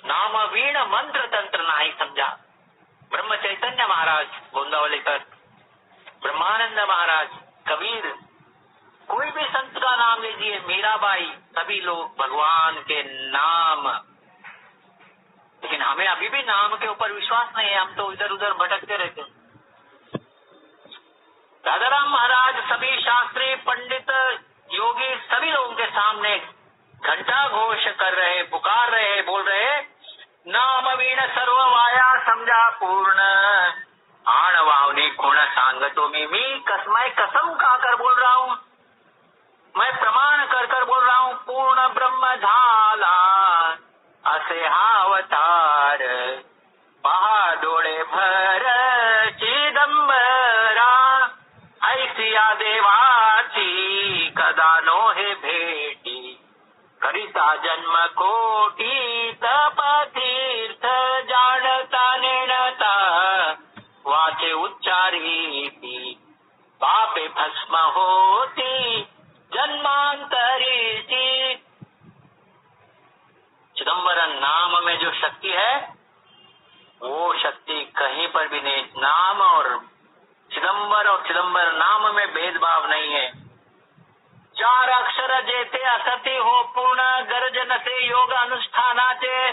A: नाम वीण मंत्र तंत्र नहीं समझा। ब्रह्म चैतन्य महाराज गोंदावलेकर, ब्रह्मानंद महाराज, कबीर, कोई भी संत का नाम लीजिए, मीराबाई, सभी लोग भगवान के नाम। लेकिन हमें अभी भी नाम के ऊपर विश्वास नहीं है, हम तो इधर उधर भटकते रहते हैं। राजाराम महाराज सभी शास्त्री पंडित योगी सभी लोगों के सामने घंटा घोष कर रहे, पुकार रहे, बोल रहे, नाम वीण सर्व वाया समझा पूर्ण, आण वावनी गुण सांगतो मी कसमय कसम खाकर बोल रहा हूँ, मैं प्रमाण कर कर बोल रहा हूँ, पूर्ण ब्रह्म झाला असे हा अवतार, पहा डोळे भर चिदंबरा, ऐसिया देवाची कदा नो हे भेटी, करिता जन्म कोटी तप तीर्थ, जाणता नेणता वाचे उच्चारीती, पापे भस्म होती जन्मांतरीती। चिदंबर नाम में जो शक्ति है, वो शक्ति कहीं पर भी नहीं। नाम और चिदंबर नाम में भेदभाव नहीं है। 4 अक्षर जेते असती हो पूर्ण, गर्जन से योग अनुष्ठानाचे।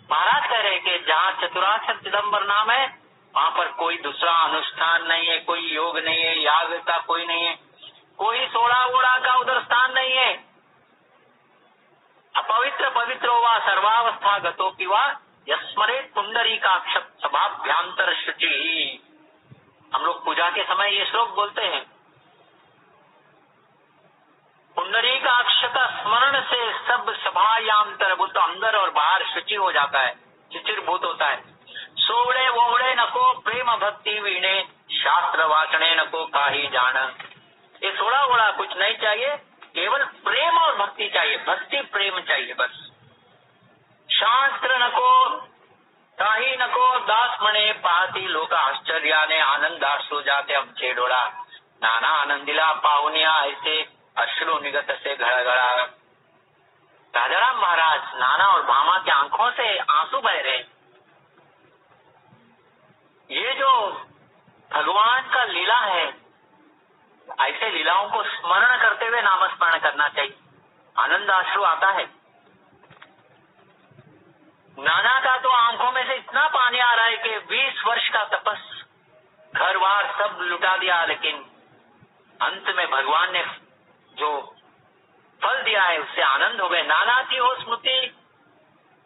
A: महाराज कह रहे कि जहाँ चतुराक्षर चिदंबर नाम है, वहाँ पर कोई दूसरा अनुष्ठान नहीं है, कोई योग नहीं है, याग का कोई नहीं है, कोई सोड़ा वोड़ा का उधर स्थान नहीं है। अपवित्र पवित्र वा सर्वावस्था गतो की वा यस्मरे पुंडरी का सभाभ्यांतर शुचि। हम लोग पूजा के समय ये श्लोक बोलते हैं, पुंडरी का अक्ष का स्मरण से सब सभायांतर, बोलते अंदर और बाहर शुचि हो जाता है, चिचिरभूत होता है। सोवड़े वोवड़े नको प्रेम भक्ति वीणे, शास्त्र वाचने नको काही जान। ये सोड़ा वोड़ा कुछ नहीं चाहिए, केवल प्रेम और भक्ति चाहिए, भक्ति प्रेम चाहिए बस। शास्त्र नको काही नको, दास म्हणे पाहती लोक आश्चर्याने, आनंदाश्रू जाते आमचे डोळा, नाना आनंदीला पाहुनिया ऐसे अश्रु निगत से घड़घड़ा। राजाराम महाराज नाना और भामा की आंखों से आंसू बह रहे। ये जो भगवान का लीला है, ऐसे लीलाओं को स्मरण करते हुए नामस्मरण करना चाहिए, आनंदाश्रु आता है। नाना का तो आंखों में से इतना पानी आ रहा है कि 20 वर्ष का तपस, घर बार सब लुटा दिया, लेकिन अंत में भगवान ने जो फल दिया है उससे आनंद हो गए। नाना की हो स्मृति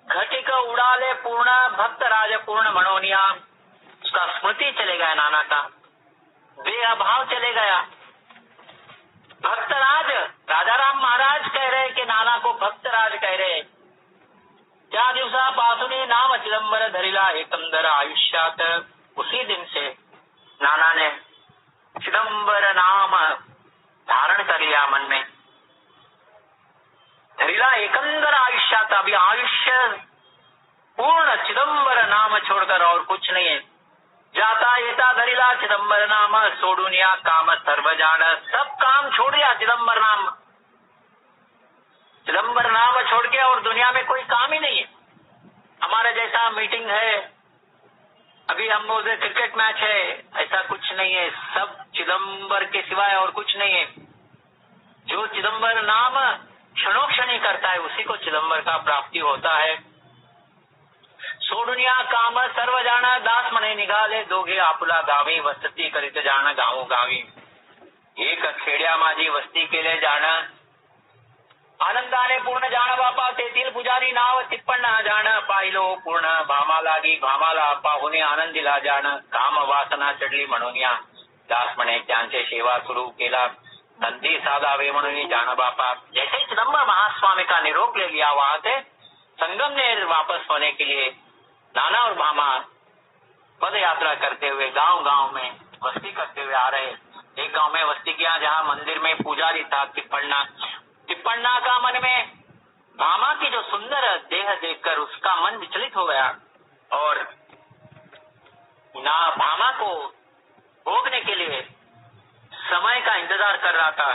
A: घटिक उड़ाले पूर्ण भक्त राज पूर्ण मनोनिया। उसका स्मृति चले गया नाना का, देह भाव चले गया। भक्तराज राजाराम महाराज कह रहे कि नाना को भक्तराज कह रहे। त्या दिवसापासून नाम चिदंबर धरिला एकंदर आयुष्यात। उसी दिन से नाना ने चिदंबर नाम धारण कर लिया मन में। धरिला एकंदर आयुष्यात, अभी आयुष्य पूर्ण चिदंबर नाम छोड़कर और कुछ नहीं है। जाता येता धरिला चिदंबर नाम सोडून या काम सर्व जान। सब काम छोड़ दिया चिदंबर नाम, चिदंबर नाम छोड़ के और दुनिया में कोई काम ही नहीं है। हमारे जैसा मीटिंग है, अभी हम बोलते क्रिकेट मैच है, ऐसा कुछ नहीं है। सब चिदंबर के सिवाय और कुछ नहीं है। जो चिदंबर नाम क्षणोक्षणी करता है उसी को चिदंबर का प्राप्ति होता है। सोडुनिया काम सर्व जाण दास मने निघाले दोघे आपुला गावी वस्ती करीत जाण गावो गावी। एक खेड्या माझी वस्ती केले जाण आनंदाने पूर्ण जाण बापा तेथील पुजारी नाव तिप्पण जाण पाहिलो पूर्ण भामा लागी भामाला पाहुणे आनंदीला जाण काम वासना चढली म्हणून या दास म्हणे त्यांचे सेवा सुरू केला संधी साधावे म्हणून जाण बापा। जैसे चिदंबर महास्वामी का निरोप ले लिया वहां से संगमनेर वापस होने के लिए नाना और भामा पद यात्रा करते हुए गांव गांव में वस्ती करते हुए आ रहे। एक गांव में वस्ती किया जहां मंदिर में पुजारी था तिप्पण्णा। तिप्पण्णा का मन में भामा की जो सुंदर देह देखकर उसका मन विचलित हो गया और ना भामा को भोगने के लिए समय का इंतजार कर रहा था।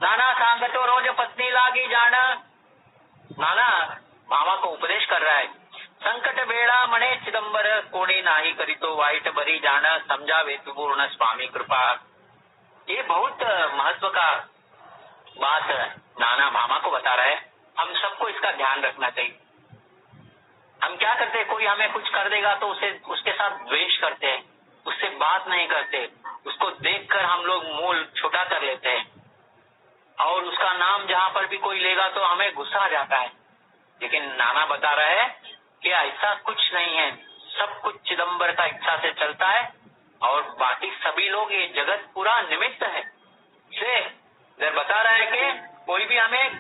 A: नाना सांगतो रोज पत्नी लागी जाना। नाना भामा को उपदेश कर रहा है। संकट वेळा म्हणे चिदंबर कोणी नाही करीतो वाईट बरी जान समझावे तू पूर्ण स्वामी कृपा। ये बहुत महत्व का बात नाना भामा को बता रहा है। हम सबको इसका ध्यान रखना चाहिए। हम क्या करते हैं, कोई हमें कुछ कर देगा तो उसे उसके साथ द्वेष करते हैं, उससे बात नहीं करते, उसको देखकर हम लोग मूल छोटा कर लेते हैं और उसका नाम जहाँ पर भी कोई लेगा तो हमें गुस्सा आ जाता है। लेकिन नाना बता रहा है कि ऐसा कुछ नहीं है, सब कुछ चिदंबर का इच्छा से चलता है और बाकी सभी लोग ये जगत पूरा निमित्त है। से इधर बता रहा है कि कोई भी हमें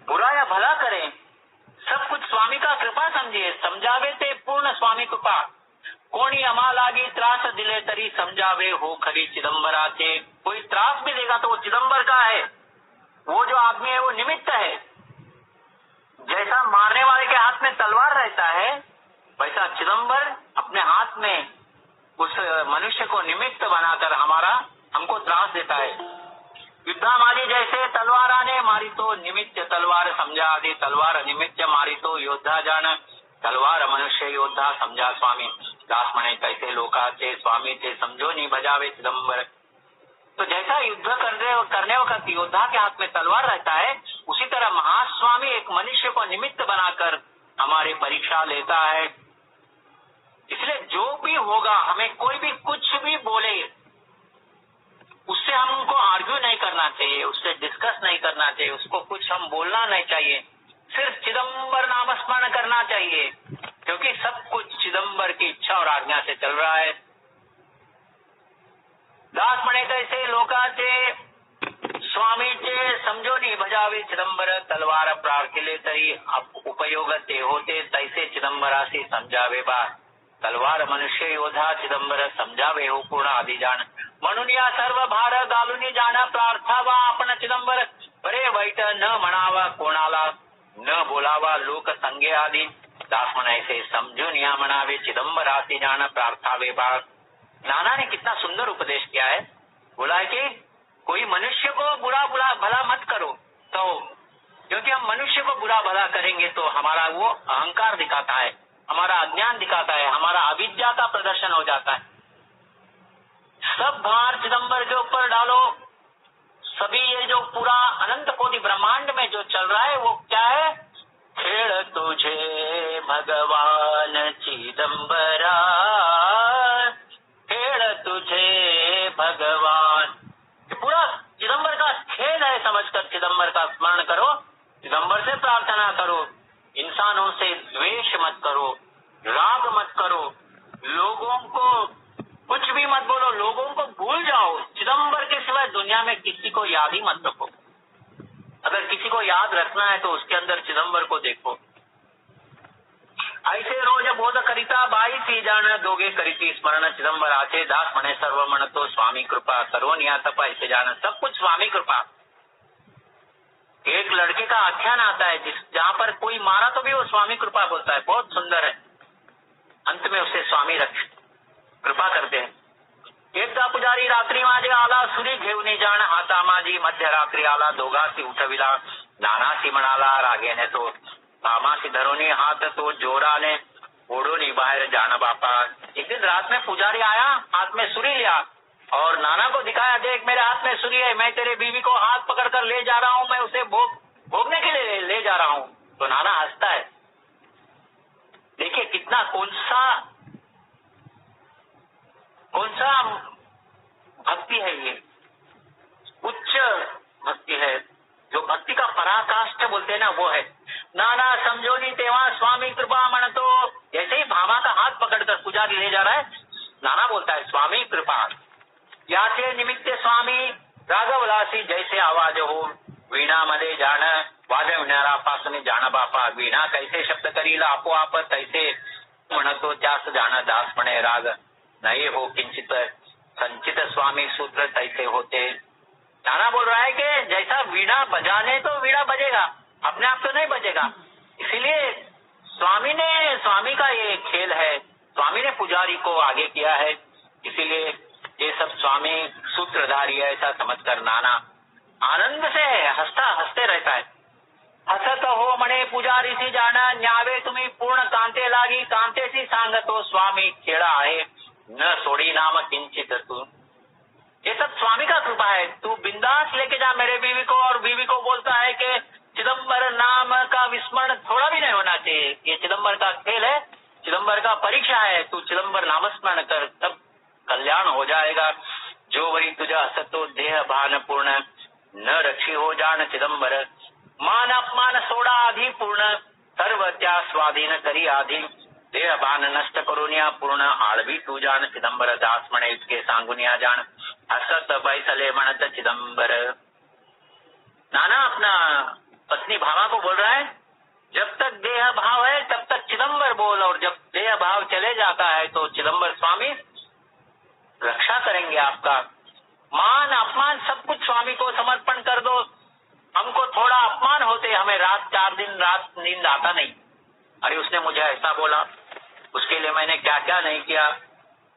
A: बुरा या भला करे सब कुछ स्वामी का कृपा समझिए। समझावे ते पूर्ण स्वामी कृपा। कोणी अमालागी त्रास दिले तरी समझावे हो खरी चिदंबराचे। कोई त्रास भी देगा तो वो चिदंबर का है। वो जो आदमी है वो निमित्त है। जैसा मारने वाले के हाथ में तलवार रहता है वैसा चिदंबर अपने हाथ में उस मनुष्य को निमित्त बनाकर हमको त्रास देता है। युद्धा मारी जैसे तलवाराने मारी तो निमित्त तलवार समझा आदि तलवार निमित्त मारी तो योद्धा जान तलवार मनुष्य योद्धा समझा स्वामी। दास म्हणे कैसे लोकाचे स्वामी ते समझो नहीं बजावे चिदंबर। तो जैसा युद्ध करने वक्त योद्धा के हाथ में तलवार रहता है उसी तरह महास्वामी एक मनुष्य को निमित्त बनाकर हमारी परीक्षा लेता है। इसलिए जो भी होगा हमें कोई भी कुछ भी बोले उससे हमको आर्ग्यू नहीं करना चाहिए, उससे डिस्कस नहीं करना चाहिए, उसको कुछ हम बोलना नहीं चाहिए। सिर्फ चिदंबर नाम स्मरण करना चाहिए क्योंकि सब कुछ चिदंबर की इच्छा और आज्ञा से चल रहा है। दास म्हणे कैसे लोकाचे स्वामीचे समझो नहीं बजावे चिदंबर तलवार प्रार केले तरी उपयोग ते होते तैसे चिदंबरासी समझावे बा। तलवार मनुष्य योद्धा चिदंबर समझावे हो पूर्ण आदि जाण। म्हणून या सर्व भार घालून जाण प्रार्थावा आपण चिदंबर बरे वाईट न म्हणावा कोणाला न बोलावा लोक संगे आदि। दास म्हणायचे समझून या म्हणावे चिदंबरासी जाण प्रार्थावे बा। नाना ने कितना सुंदर उपदेश किया है। बोला है कि कोई मनुष्य को बुरा भला मत करो तो क्योंकि हम मनुष्य को बुरा भला करेंगे तो हमारा वो अहंकार दिखाता है, हमारा अज्ञान दिखाता है, हमारा अविद्या का प्रदर्शन हो जाता है। सब भार चिदंबर के ऊपर डालो। सभी ये जो पूरा अनंत कोटि ब्रह्मांड में जो चल रहा है वो क्या है, खेळ तुझे भगवान चिदंबरा खेळ तुझे भगवान। पूरा चिदंबर का खेल है समझकर चिदंबर का स्मरण करो, चिदंबर से प्रार्थना करो। इंसान लोगों को कुछ भी मत बोलो, लोगों को भूल जाओ। चिदम्बर के सिवाय दुनिया में किसी को याद ही मत रखो। अगर किसी को याद रखना है तो उसके अंदर चिदम्बर को देखो। ऐसे रोज बोध करिता बाई सी जान दोगे करिती स्मरण चिदम्बर आचे दास मने सर्व मन तो स्वामी कृपा करो निया तप ऐसे जान सब कुछ स्वामी कृपा। एक लड़के का आख्यान आता है जहाँ पर कोई मारा तो भी वो स्वामी कृपा बोलता है, बहुत सुंदर है। अंत में उसे स्वामी कृपा करते हैं। एकदा पुजारी रात्री माझे आला सुरी घेऊन जाण हाता माझी मध्यरात्री आला दोघासी उठविला नानासी म्हणाला रागेने तो आमासी धरोनी हाथ तो जोराने ओढोनी बाहर जाना बापा। एक दिन रात में पुजारी आया, हाथ में सुरी लिया और नाना को दिखाया, देख मेरे हाथ में सुरी है, मैं तेरे बीवी को हाथ पकड़कर ले जा रहा हूँ, मैं उसे भोगने के लिए ले जा रहा हूँ। तो नाना हंसता है। देखिए कितना कौन सा भक्ति है, ये उच्च भक्ति है, जो भक्ति का पराकाष्ठ बोलते हैं ना वो है। नाना समझोनी तेवा स्वामी कृपा मन तो जैसे ही भामा का हाथ पकड़कर पुजारी ले जा रहा है, नाना बोलता है स्वामी कृपा। याचे निमित्त स्वामी राघवदासी जैसे आवाज हो वीणा मध्ये जाण वाजविणारा पासून जाण बापा। वीणा कैसे शब्द करीला आपोआप तैसे म्हणतो त्यास जाण दास म्हणे राग नहीं हो किंचित संचित स्वामी सूत्र तैसे होते। नाना बोल रहा है कि जैसा वीणा बजाने तो वीणा बजेगा, अपने आप तो नहीं बजेगा। इसीलिए स्वामी का ये खेल है, स्वामी ने पुजारी को आगे किया है, इसीलिए ये सब स्वामी सूत्रधारी है ऐसा समझकर नाना आनंद से हंसते रहता है। हसत हो म्हणे पुजारी सी जाना न्यावे तुम्ही पूर्ण कांते लागी कांतेसी सांगतो स्वामी खेड़ा आहे न सोड़ी नाम किंचित तू। ये सब स्वामी का कृपा है, तू बिंदास लेके जा मेरे बीवी को। और बीवी को बोलता है कि चिदम्बर नाम का विस्मरण थोड़ा भी नहीं होना चाहिए, ये चिदम्बर का खेल है, चिदम्बर का परीक्षा है, तू चिदम्बर नामस्मरण कर तब कल्याण हो जाएगा। जो वरी तुझा असतो देह भान पूर्ण न रक्षी हो जान चिदम्बर। मान अपमान सोडा आधी पूर्ण सर्व त्या स्वाधीन करी आधी देह भान नष्ट करूनिया पूर्ण आळवी तू जान चिदम्बर। दास म्हणे इतके सांगुनिया जान हसत बैसले म्हणत चिदम्बर। नाना अपना पत्नी भामा को बोल रहा है जब तक देह भाव है तब तक चिदम्बर बोल, और जब देह भाव चले जाता है तो चिदम्बर स्वामी रक्षा करेंगे आपका। मान अपमान सब कुछ स्वामी को समर्पण कर दो। हमको थोड़ा अपमान होते, हमें 4 दिन रात नींद आता नहीं। अरे उसने मुझे ऐसा बोला, उसके लिए मैंने क्या क्या नहीं किया।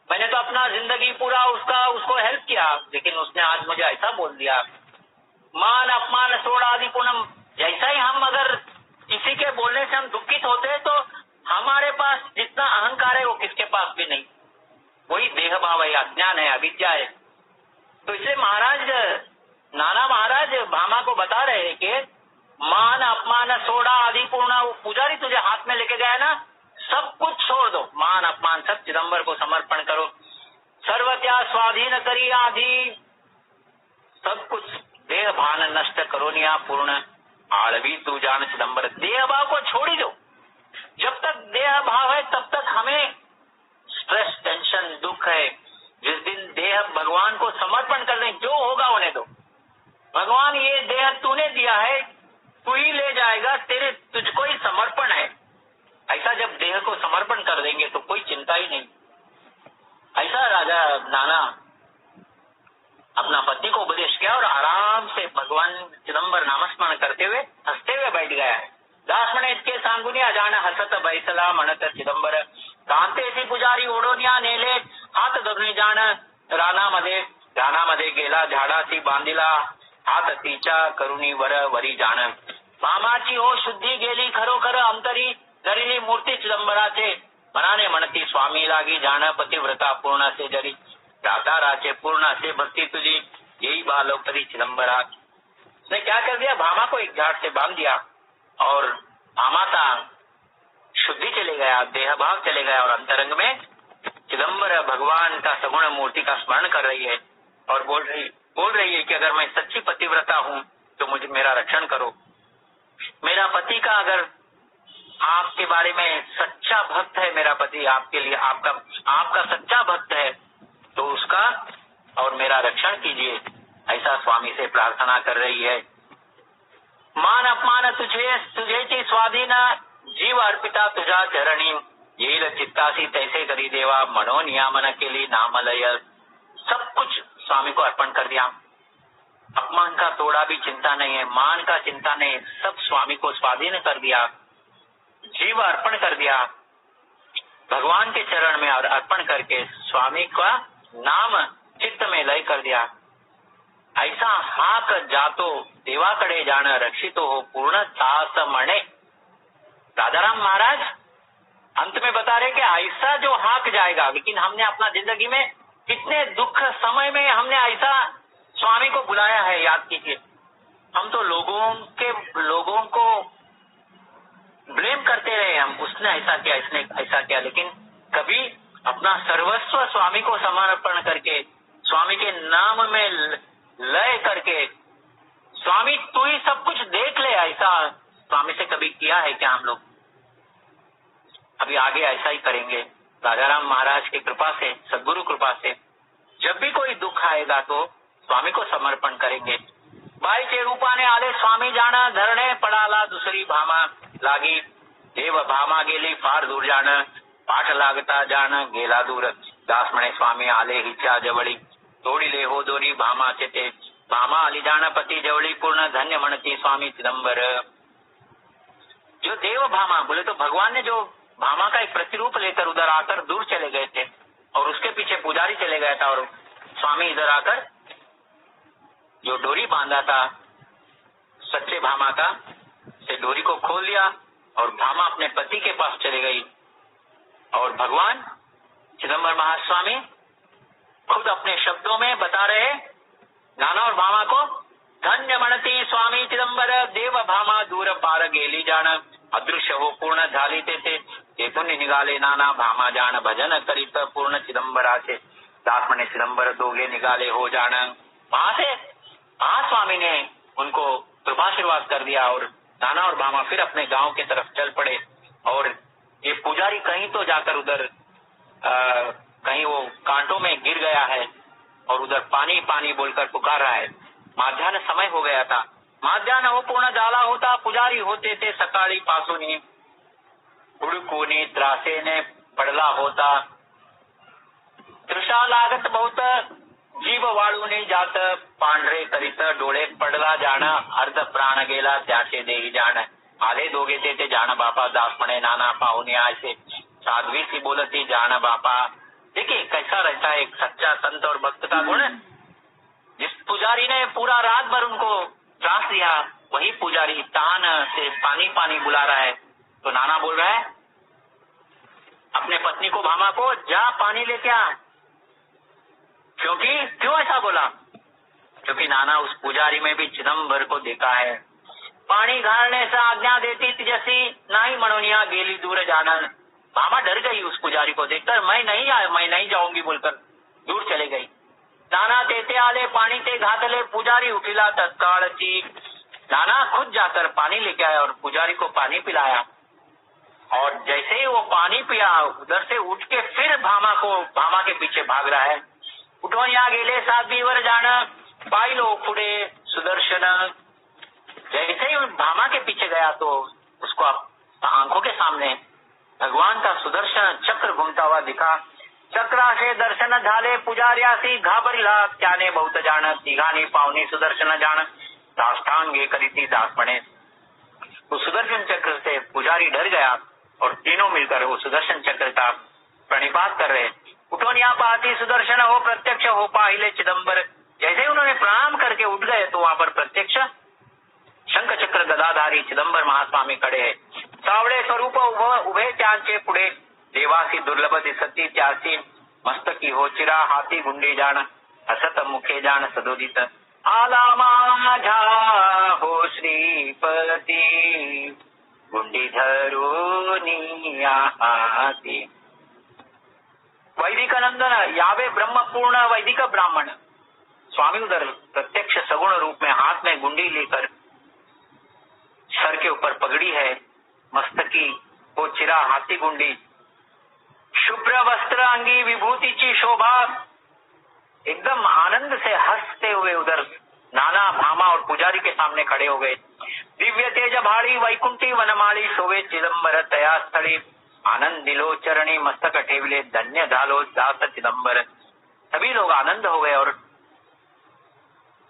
A: मैंने तो अपना जिंदगी पूरा उसको हेल्प किया, लेकिन उसने आज मुझे ऐसा बोल दिया। मान अपमान सोड़ा आदि पूनम। जैसा ही हम अगर किसी के बोलने से हम दुखित होते हैं तो हमारे पास जितना अहंकार है वो किसके पास भी नहीं। वही देह भाव है, अज्ञान है, अविद्या है। तो इसलिए नाना महाराज भामा को बता रहे हैं कि मान अपमान सोड़ा आदि पूर्ण। पुजारी तुझे हाथ में लेके गया ना, सब कुछ छोड़ दो, मान अपमान सब चिदम्बर को समर्पण करो। सर्वत्या स्वाधीन करी आधी सब कुछ देह भान नष्ट करो निया पूर्ण आळवी तू जान चिदम्बर। देह भाव को छोड़ ही दो। जब तक देह भाव है तब तक हमें स्ट्रेस टेंशन दुख है। जिस दिन देह भगवान को समर्पण कर दें, जो होगा होने दो, भगवान ये देह तूने दिया है, तू ही ले जाएगा, तुझको ही समर्पण है। ऐसा जब देह को समर्पण कर देंगे तो कोई चिंता ही नहीं। ऐसा राजा नाना अपना पत्नी को उपदेश किया और आराम से भगवान चिदम्बर नामस्मरण करते हुए हंसते हुए बैठ गया है। दास म्हणे इतके सांगून जाण हसत बैसला म्हणत चिदम्बर। कांतेसी पुजारी ओढोनिया नेले हात धरून जाण रानामध्ये गेला झाडासी बांधिला हात तिच्या करुणी वरी जाण। भामाची हो शुद्धी गेली खरोखर अंतरी धरिली मूर्ती चिदंबराचे मनाने म्हणती स्वामी लागी जाण पतिव्रता पूर्ण असे जरी दाताराचे पूर्ण असे भक्ती तुझी यही बालो करी चिदंबरा। उसने क्या कर दिया, भामा को एक झाड़ से बांध दिया और भामा का शुद्धि चले गया, देह भाव चले गया और अंतरंग में चिदंबर भगवान का सगुण मूर्ति का स्मरण कर रही है और बोल रही है कि अगर मैं सच्ची पतिव्रता हूँ तो मुझे मेरा रक्षण करो। मेरा पति का अगर आपके बारे में सच्चा भक्त है मेरा पति, आपके लिए आपका सच्चा भक्त है, तो उसका और मेरा रक्षण कीजिए, ऐसा स्वामी से प्रार्थना कर रही है। मान अपमान तुझे स्वाधीन, जीव अर्पिता तुझा चरणी, ये चित्तासी तैसे करी देवा, मनोनियामन के लिए नामलय। सब कुछ स्वामी को अर्पण कर दिया। अपमान का थोड़ा भी चिंता नहीं है, मान का चिंता नहीं, सब स्वामी को स्वाधीन कर दिया, जीव अर्पण कर दिया भगवान के चरण में, और अर्पण करके स्वामी का नाम चित्त में लय कर दिया। ऐसा हाक जातो देवाकडे जाण, रक्षितो हो पूर्ण दास मणे। राजाराम महाराज अंत में बता रहे कि ऐसा जो हाक जाएगा, लेकिन हमने अपना जिंदगी में कितने दुख समय में हमने ऐसा स्वामी को बुलाया है, याद कीजिए। हम तो लोगों को ब्लेम करते रहे, हम उसने ऐसा किया, इसने ऐसा किया, लेकिन कभी अपना सर्वस्व स्वामी को समर्पण करके, स्वामी के नाम में लय करके, स्वामी तू ही सब कुछ देख ले, ऐसा स्वामी से कभी किया है क्या हम लोग? अभी आगे ऐसा ही करेंगे राजाराम महाराज की कृपा से, सद्गुरु कृपा से। जब भी कोई दुख आएगा तो स्वामी को समर्पण करेंगे। बाईचे रूपाने आले स्वामी जाना, धरणे पडाला दुसरी भामा लागी, देव भामा गेली फार दूर जाण, पाठ लागता जाण गेला दूर। दास म्हणे स्वामी आले हिच्या जवळी, तोडिले हो दोरी भामाचे ते, भामा आली जाण पती जवळी, पूर्ण धन्य म्हणती स्वामी चिदंबर। जो देव भामा बोले तो भगवान ने जो भामा का एक प्रतिरूप लेकर उधर आकर दूर चले गए थे, और उसके पीछे पुजारी चले गया था, और स्वामी इधर आकर जो डोरी बांधा था सच्चे भामा का, से डोरी को खोल दिया और भामा अपने पति के पास चली गई। और भगवान चिदंबर महास्वामी खुद अपने शब्दों में बता रहे नाना और भामा को, धन्य म्हणती स्वामी चिदंबर, देव भामा दूर पार गेली जाण, अदृश्य हो पूर्ण झाली ते, तेथून निघाले नाना भामा जाण, भजन करीत पूर्ण चिदंबराचे। दास म्हणे चिदंबर दोघे निघाले हो जाण। वहां से स्वामी ने उनको कृपाशीर्वाद कर दिया, और नाना और भामा फिर अपने गांव की तरफ चल पड़े। और ये पुजारी कहीं तो जाकर उधर कहीं वो कांटों में गिर गया है, और उधर पानी पानी बोलकर पुकार रहा है। माध्यान्ह समय हो गया था, माध्यान्ह हो पूर्ण झाला होता, पुजारी होते थे सकाळी पासून, हुडकूनी त्रासेने पडला होता, तृषा लागत बहुत, जीव वाळूनी जात, पांढरे करीत डोळे पडला जाण, अर्ध प्राण गेला त्याचे देही जाण। आले दोघे ते जाण बापा, दास म्हणे नाना पाहुणे आयसे, साध्वी सी बोलती जाण बापा। देखिए कैसा रहता है एक सच्चा संत और भक्त का गुण। जिस पुजारी ने पूरा रात भर उनको त्रास दिया, वही पुजारी तान से पानी पानी बुला रहा है, तो नाना बोल रहा है अपने पत्नी को, भामा को, जा पानी लेके आ। क्यों ऐसा बोला? क्योंकि नाना उस पुजारी में भी चिदंबर को देखा है। पानी घालने से आज्ञा देती जैसी, नाही मनोनिया गेली दूर जानन। भामा डर गई उस पुजारी को देखकर, मैं नहीं जाऊंगी बोलकर दूर चले गई। नाना तेते आले पानी ते घातले, पुजारी उठिला तत्काळची। नाना खुद जाकर पानी लेके आया और पुजारी को पानी पिलाया, और जैसे ही वो पानी पिया, उधर से उठ के फिर भामा के पीछे भाग रहा है। उठून या गेले साध्वीवर जाण, पाहिलो पुढे सुदर्शन। जैसे ही भामा के पीछे गया तो उसको आंखों के सामने भगवान का सुदर्शन चक्र घूमता हुआ दिखा। चक्राशे दर्शन झाले पुजार्यासी, घाबरला त्याने बहुत जाण, तिघानी पावनी सुदर्शन जाण, साष्टांगे करीती दास म्हणे। वो सुदर्शन चक्र से पुजारी डर गया, और तीनों मिलकर वो सुदर्शन चक्र का प्रणिपात कर रहे। उठोन या पाती सुदर्शन हो, प्रत्यक्ष हो पाहिले चिदंबर। जैसे ही उन्होंने प्रणाम करके उठ गए तो वहां पर प्रत्यक्ष शंख चक्र गदाधारी चिदंबर महास्वामी खड़े है। सावळे स्वरूप उभे त्यांचे पुढे, देवासी दुर्लभ दिसती त्यासी, मस्तकी हो चिरा हाती गुंडी जाण, हसत मुखे जाण सदोदित। आला माझा हो श्रीपती, गुंडी धरूनी हाती। वैदिक नंदन यावे ब्रह्मपूर्ण वैदिक ब्राह्मण। स्वामी उधर प्रत्यक्ष सगुण रूप में हाथ में गुंडी लेकर, सर के ऊपर पगड़ी है, मस्तकी हो चिरा हाथी गुंडी, शुभ्र वस्त्र अंगी विभूतीची शोभा। एकदम आनंद से हंसते हुए उधर नाना भामा और पुजारी के सामने खड़े हो गए। दिव्य तेज भाड़ी वैकुंठी वनमाली शोभे चिदंबर तया स्थळी, आनंद दिलो चरणी मस्तक ठेवले धन्य झालो दास चिदंबर। सभी लोग आनंद हो गए और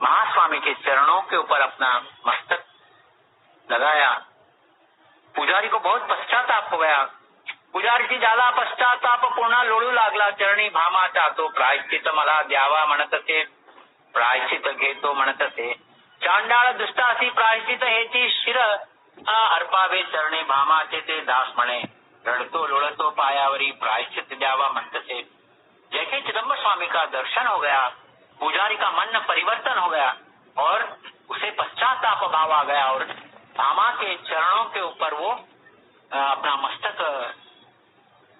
A: महास्वामी के चरणों के ऊपर अपना मस्तक लगाया। पुजारी को बहुत पश्चाताप हो गया। पुजारीची झाला पश्चाताप, पुन्हा लोळू लागला चरणी भामाचा तो। प्रायश्चित मला द्यावा म्हणतसे, प्रायश्चित घेतो म्हणतसे, चांडाळ दुष्टासी प्रायश्चित हेची शिर अर्पावे चरणी भामाचे ते दास म्हणे। रडतो लोळतो पायावरी प्रायश्चित द्यावा म्हणतसे। जैसे चिदंबर स्वामी का दर्शन हो गया, पुजारी का मन परिवर्तन हो गया और उसे पश्चाताप भाव आ गया और भामा के चरणों के ऊपर वो अपना मस्तक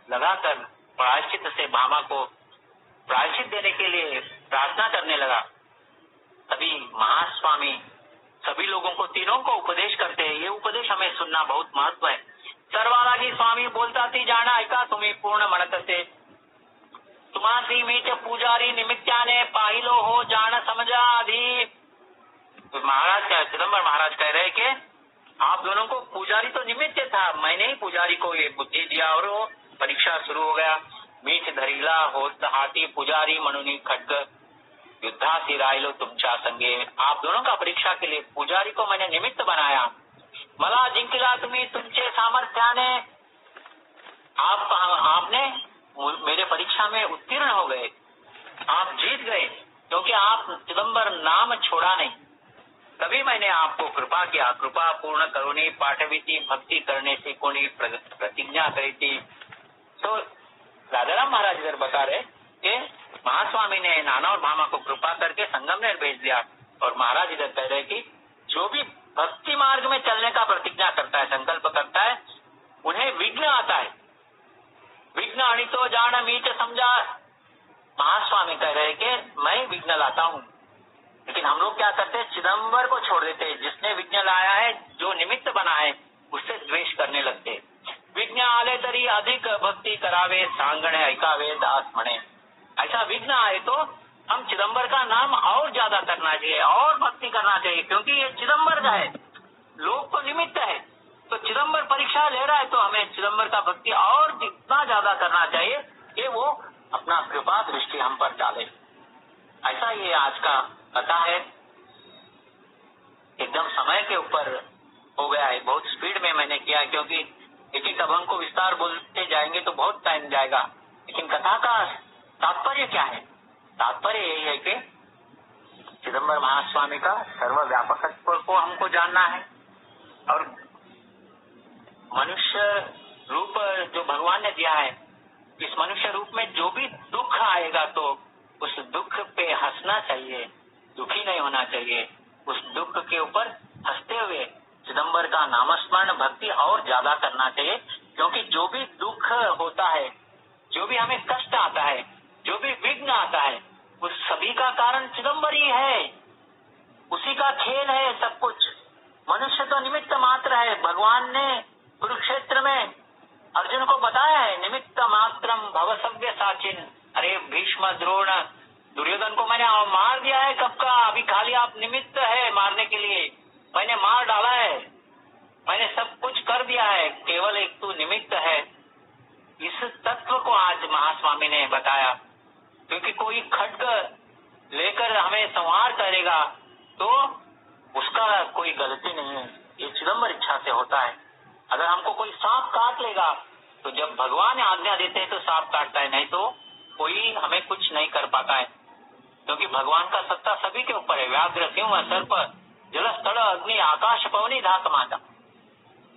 A: लगाकर प्रायश्चित से भामा को प्रायश्चित देने के लिए प्रार्थना करने लगा। तभी महास्वामी सभी लोगों को, तीनों को उपदेश करते हैं। ये उपदेश हमें सुनना बहुत महत्व है। सर्वालागी स्वामी बोलता ती जाणा ऐका तुम्ही पूर्ण म्हणतसे, तुम्हासी मीच पुजारी निमित्ताने पाहिलो हो जान समझा आधी। तो महाराज चिदंबर महाराज कह रहे कि आप दोनों को पुजारी तो निमित्त था, मैंने ही पुजारी को ये बुद्धि दिया और वो परीक्षा शुरू हो गया। मीच धरीला होत हाथी पुजारी म्हणून खड्ग, युद्धासी राहिलो तुमच्या संगे। आप दोनों का परीक्षा के लिए पुजारी को मैंने निमित्त बनाया। मला जिंकला तुम्ही तुमचे सामर्थ्याने, आपने मेरे परीक्षा में उत्तीर्ण हो गए, आप जीत गए क्योंकि आप चिदंबर नाम छोड़ा नहीं। तभी मैंने आपको कृपा किया। कृपा पूर्ण करुणी पाठविती, भक्ति करने से कोणी प्रतिज्ञा करी थी। तो राजाराम महाराज इधर बता रहे कि महास्वामी ने नाना और भामा को कृपा करके संगमनेर भेज दिया और महाराज इधर कह रहे कि जो भी भक्ति मार्ग में चलने का प्रतिज्ञा करता है, संकल्प करता है, उन्हें विघ्न आता है। विघ्न अणितो जान मीच समझा। महास्वामी कह रहे कि मैं विघ्न लाता हूँ, लेकिन हम लोग क्या करते हैं, चिदंबर को छोड़ देते हैं। जिसने विघ्न लाया है, जो निमित्त बना है, उससे द्वेष करने लगते। विघ्न आले तरी अधिक भक्ति करावे, सांगणे ऐकावे दास म्हणे। ऐसा विघ्न आए तो हम चिदंबर का नाम और ज्यादा करना चाहिए और भक्ति करना चाहिए, क्योंकि ये चिदंबर का है, लोग तो निमित्त है। तो चिदंबर परीक्षा ले रहा है तो हमें चिदंबर का भक्ति और जितना ज्यादा करना चाहिए कि वो अपना कृपा दृष्टि हम पर डाले। ऐसा ये आज का कथा है। एकदम समय के ऊपर हो गया है, बहुत स्पीड में मैंने किया क्योंकि एक एक अभंग को विस्तार बोलते जाएंगे तो बहुत टाइम जाएगा। लेकिन कथा का तात्पर्य क्या है? तात्पर्य यही है कि चिदंबर महास्वामी का सर्वव्यापकत्व को हमको जानना है और मनुष्य रूप जो भगवान ने दिया है, इस मनुष्य रूप में जो भी दुख आएगा तो उस दुख पे हंसना चाहिए, दुखी नहीं होना चाहिए। उस दुख के ऊपर हंसते हुए चिदंबर का नामस्मरण भक्ति और ज्यादा करना चाहिए, क्योंकि जो भी दुख होता है, जो भी हमें कष्ट आता है, जो भी विघ्न आता है, उस सभी का कारण चिदंबर ही है। उसी का खेल है सब कुछ। मनुष्य तो निमित्त मात्र है। भगवान ने कुरुक्षेत्र में अर्जुन को बताया है, निमित्त मात्रम भव सव्य साचिन। अरे भीष्म द्रोण दुर्योधन को मैंने मार दिया है कब का, अभी खाली आप निमित्त है मारने के लिए। मैंने मार डाला है, मैंने सब कुछ कर दिया है, केवल एक तू निमित्त है। इस तत्व को आज महास्वामी ने बताया, क्योंकि कोई खड्ग लेकर हमें संहार करेगा तो उसका कोई गलती नहीं है, ये चिदंबर इच्छा से होता है। अगर हमको कोई सांप काट लेगा तो जब भगवान आज्ञा देते हैं तो सांप काटता है, नहीं तो कोई हमें कुछ नहीं कर पाता है, क्योंकि भगवान का सत्ता सभी के ऊपर है। व्याघ्र सिंह सर्प जल स्थल अग्नि आकाश पवनी धात माता।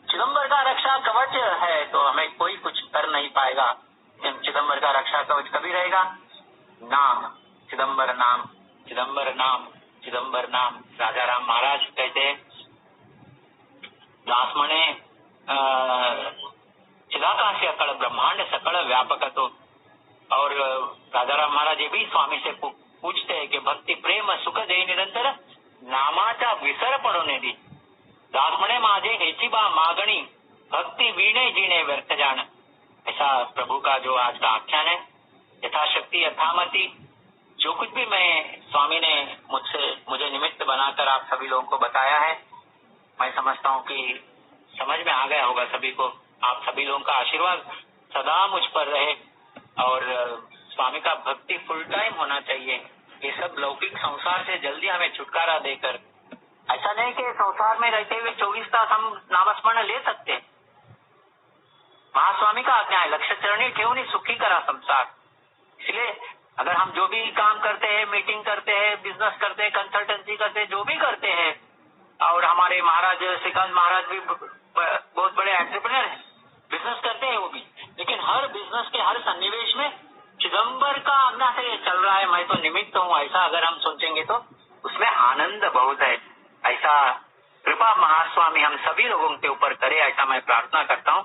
A: चिदंबर का रक्षा कवच है तो हमें कोई कुछ कर नहीं पाएगा। चिदंबर का रक्षा कवच कभी रहेगा? नाम, चिदंबर नाम, चिदंबर नाम, चिदंबर नाम। राजा राम महाराज कहते हैं, दास म्हणे चिदाकाश अकड़ ब्रह्मांड सकल व्यापक। तो और राजा राम महाराज ये भी स्वामी से पूछते हैं कि भक्ती प्रेम सुख दे निरंतर नामाचा विसर पडू नये दी। दास म्हणे माझे हेची बा मागणी भक्ति वीणे जीने व्यर्थ जान, ऐसा प्रभु का जो आज का आख्यान है। यथाशक्ति यथामति, जो कुछ भी मैं स्वामी ने मुझे निमित्त बनाकर आप सभी लोगों को बताया है, मैं समझता हूँ कि समझ में आ गया होगा सभी को। आप सभी लोगों का आशीर्वाद सदा मुझ पर रहे और स्वामी का भक्ति फुल टाइम होना चाहिए। ये सब लौकिक संसार से जल्दी हमें छुटकारा देकर, ऐसा नहीं कि संसार में रहते हुए 24 तास हम नामस्मरण ले सकते। महास्वामी का आज्ञा है, लक्ष्य चरणी ठेवनी सुखी करा संसार। इसलिए अगर हम जो भी काम करते हैं, मीटिंग करते हैं, बिजनेस करते हैं, कंसल्टेंसी करते हैं, जो भी करते हैं, और हमारे महाराज श्रीकांत महाराज भी बहुत बड़े एंटरप्रेन्योर हैं, बिजनेस करते हैं वो भी, लेकिन हर बिजनेस के हर सन्निवेश में चिदम्बर का आज्ञा से ये चल रहा है, मैं तो निमित्त हूँ, ऐसा अगर हम सोचेंगे तो उसमें आनंद बहुत है। ऐसा कृपा महास्वामी हम सभी लोगों के ऊपर करे, ऐसा मैं प्रार्थना करता हूँ।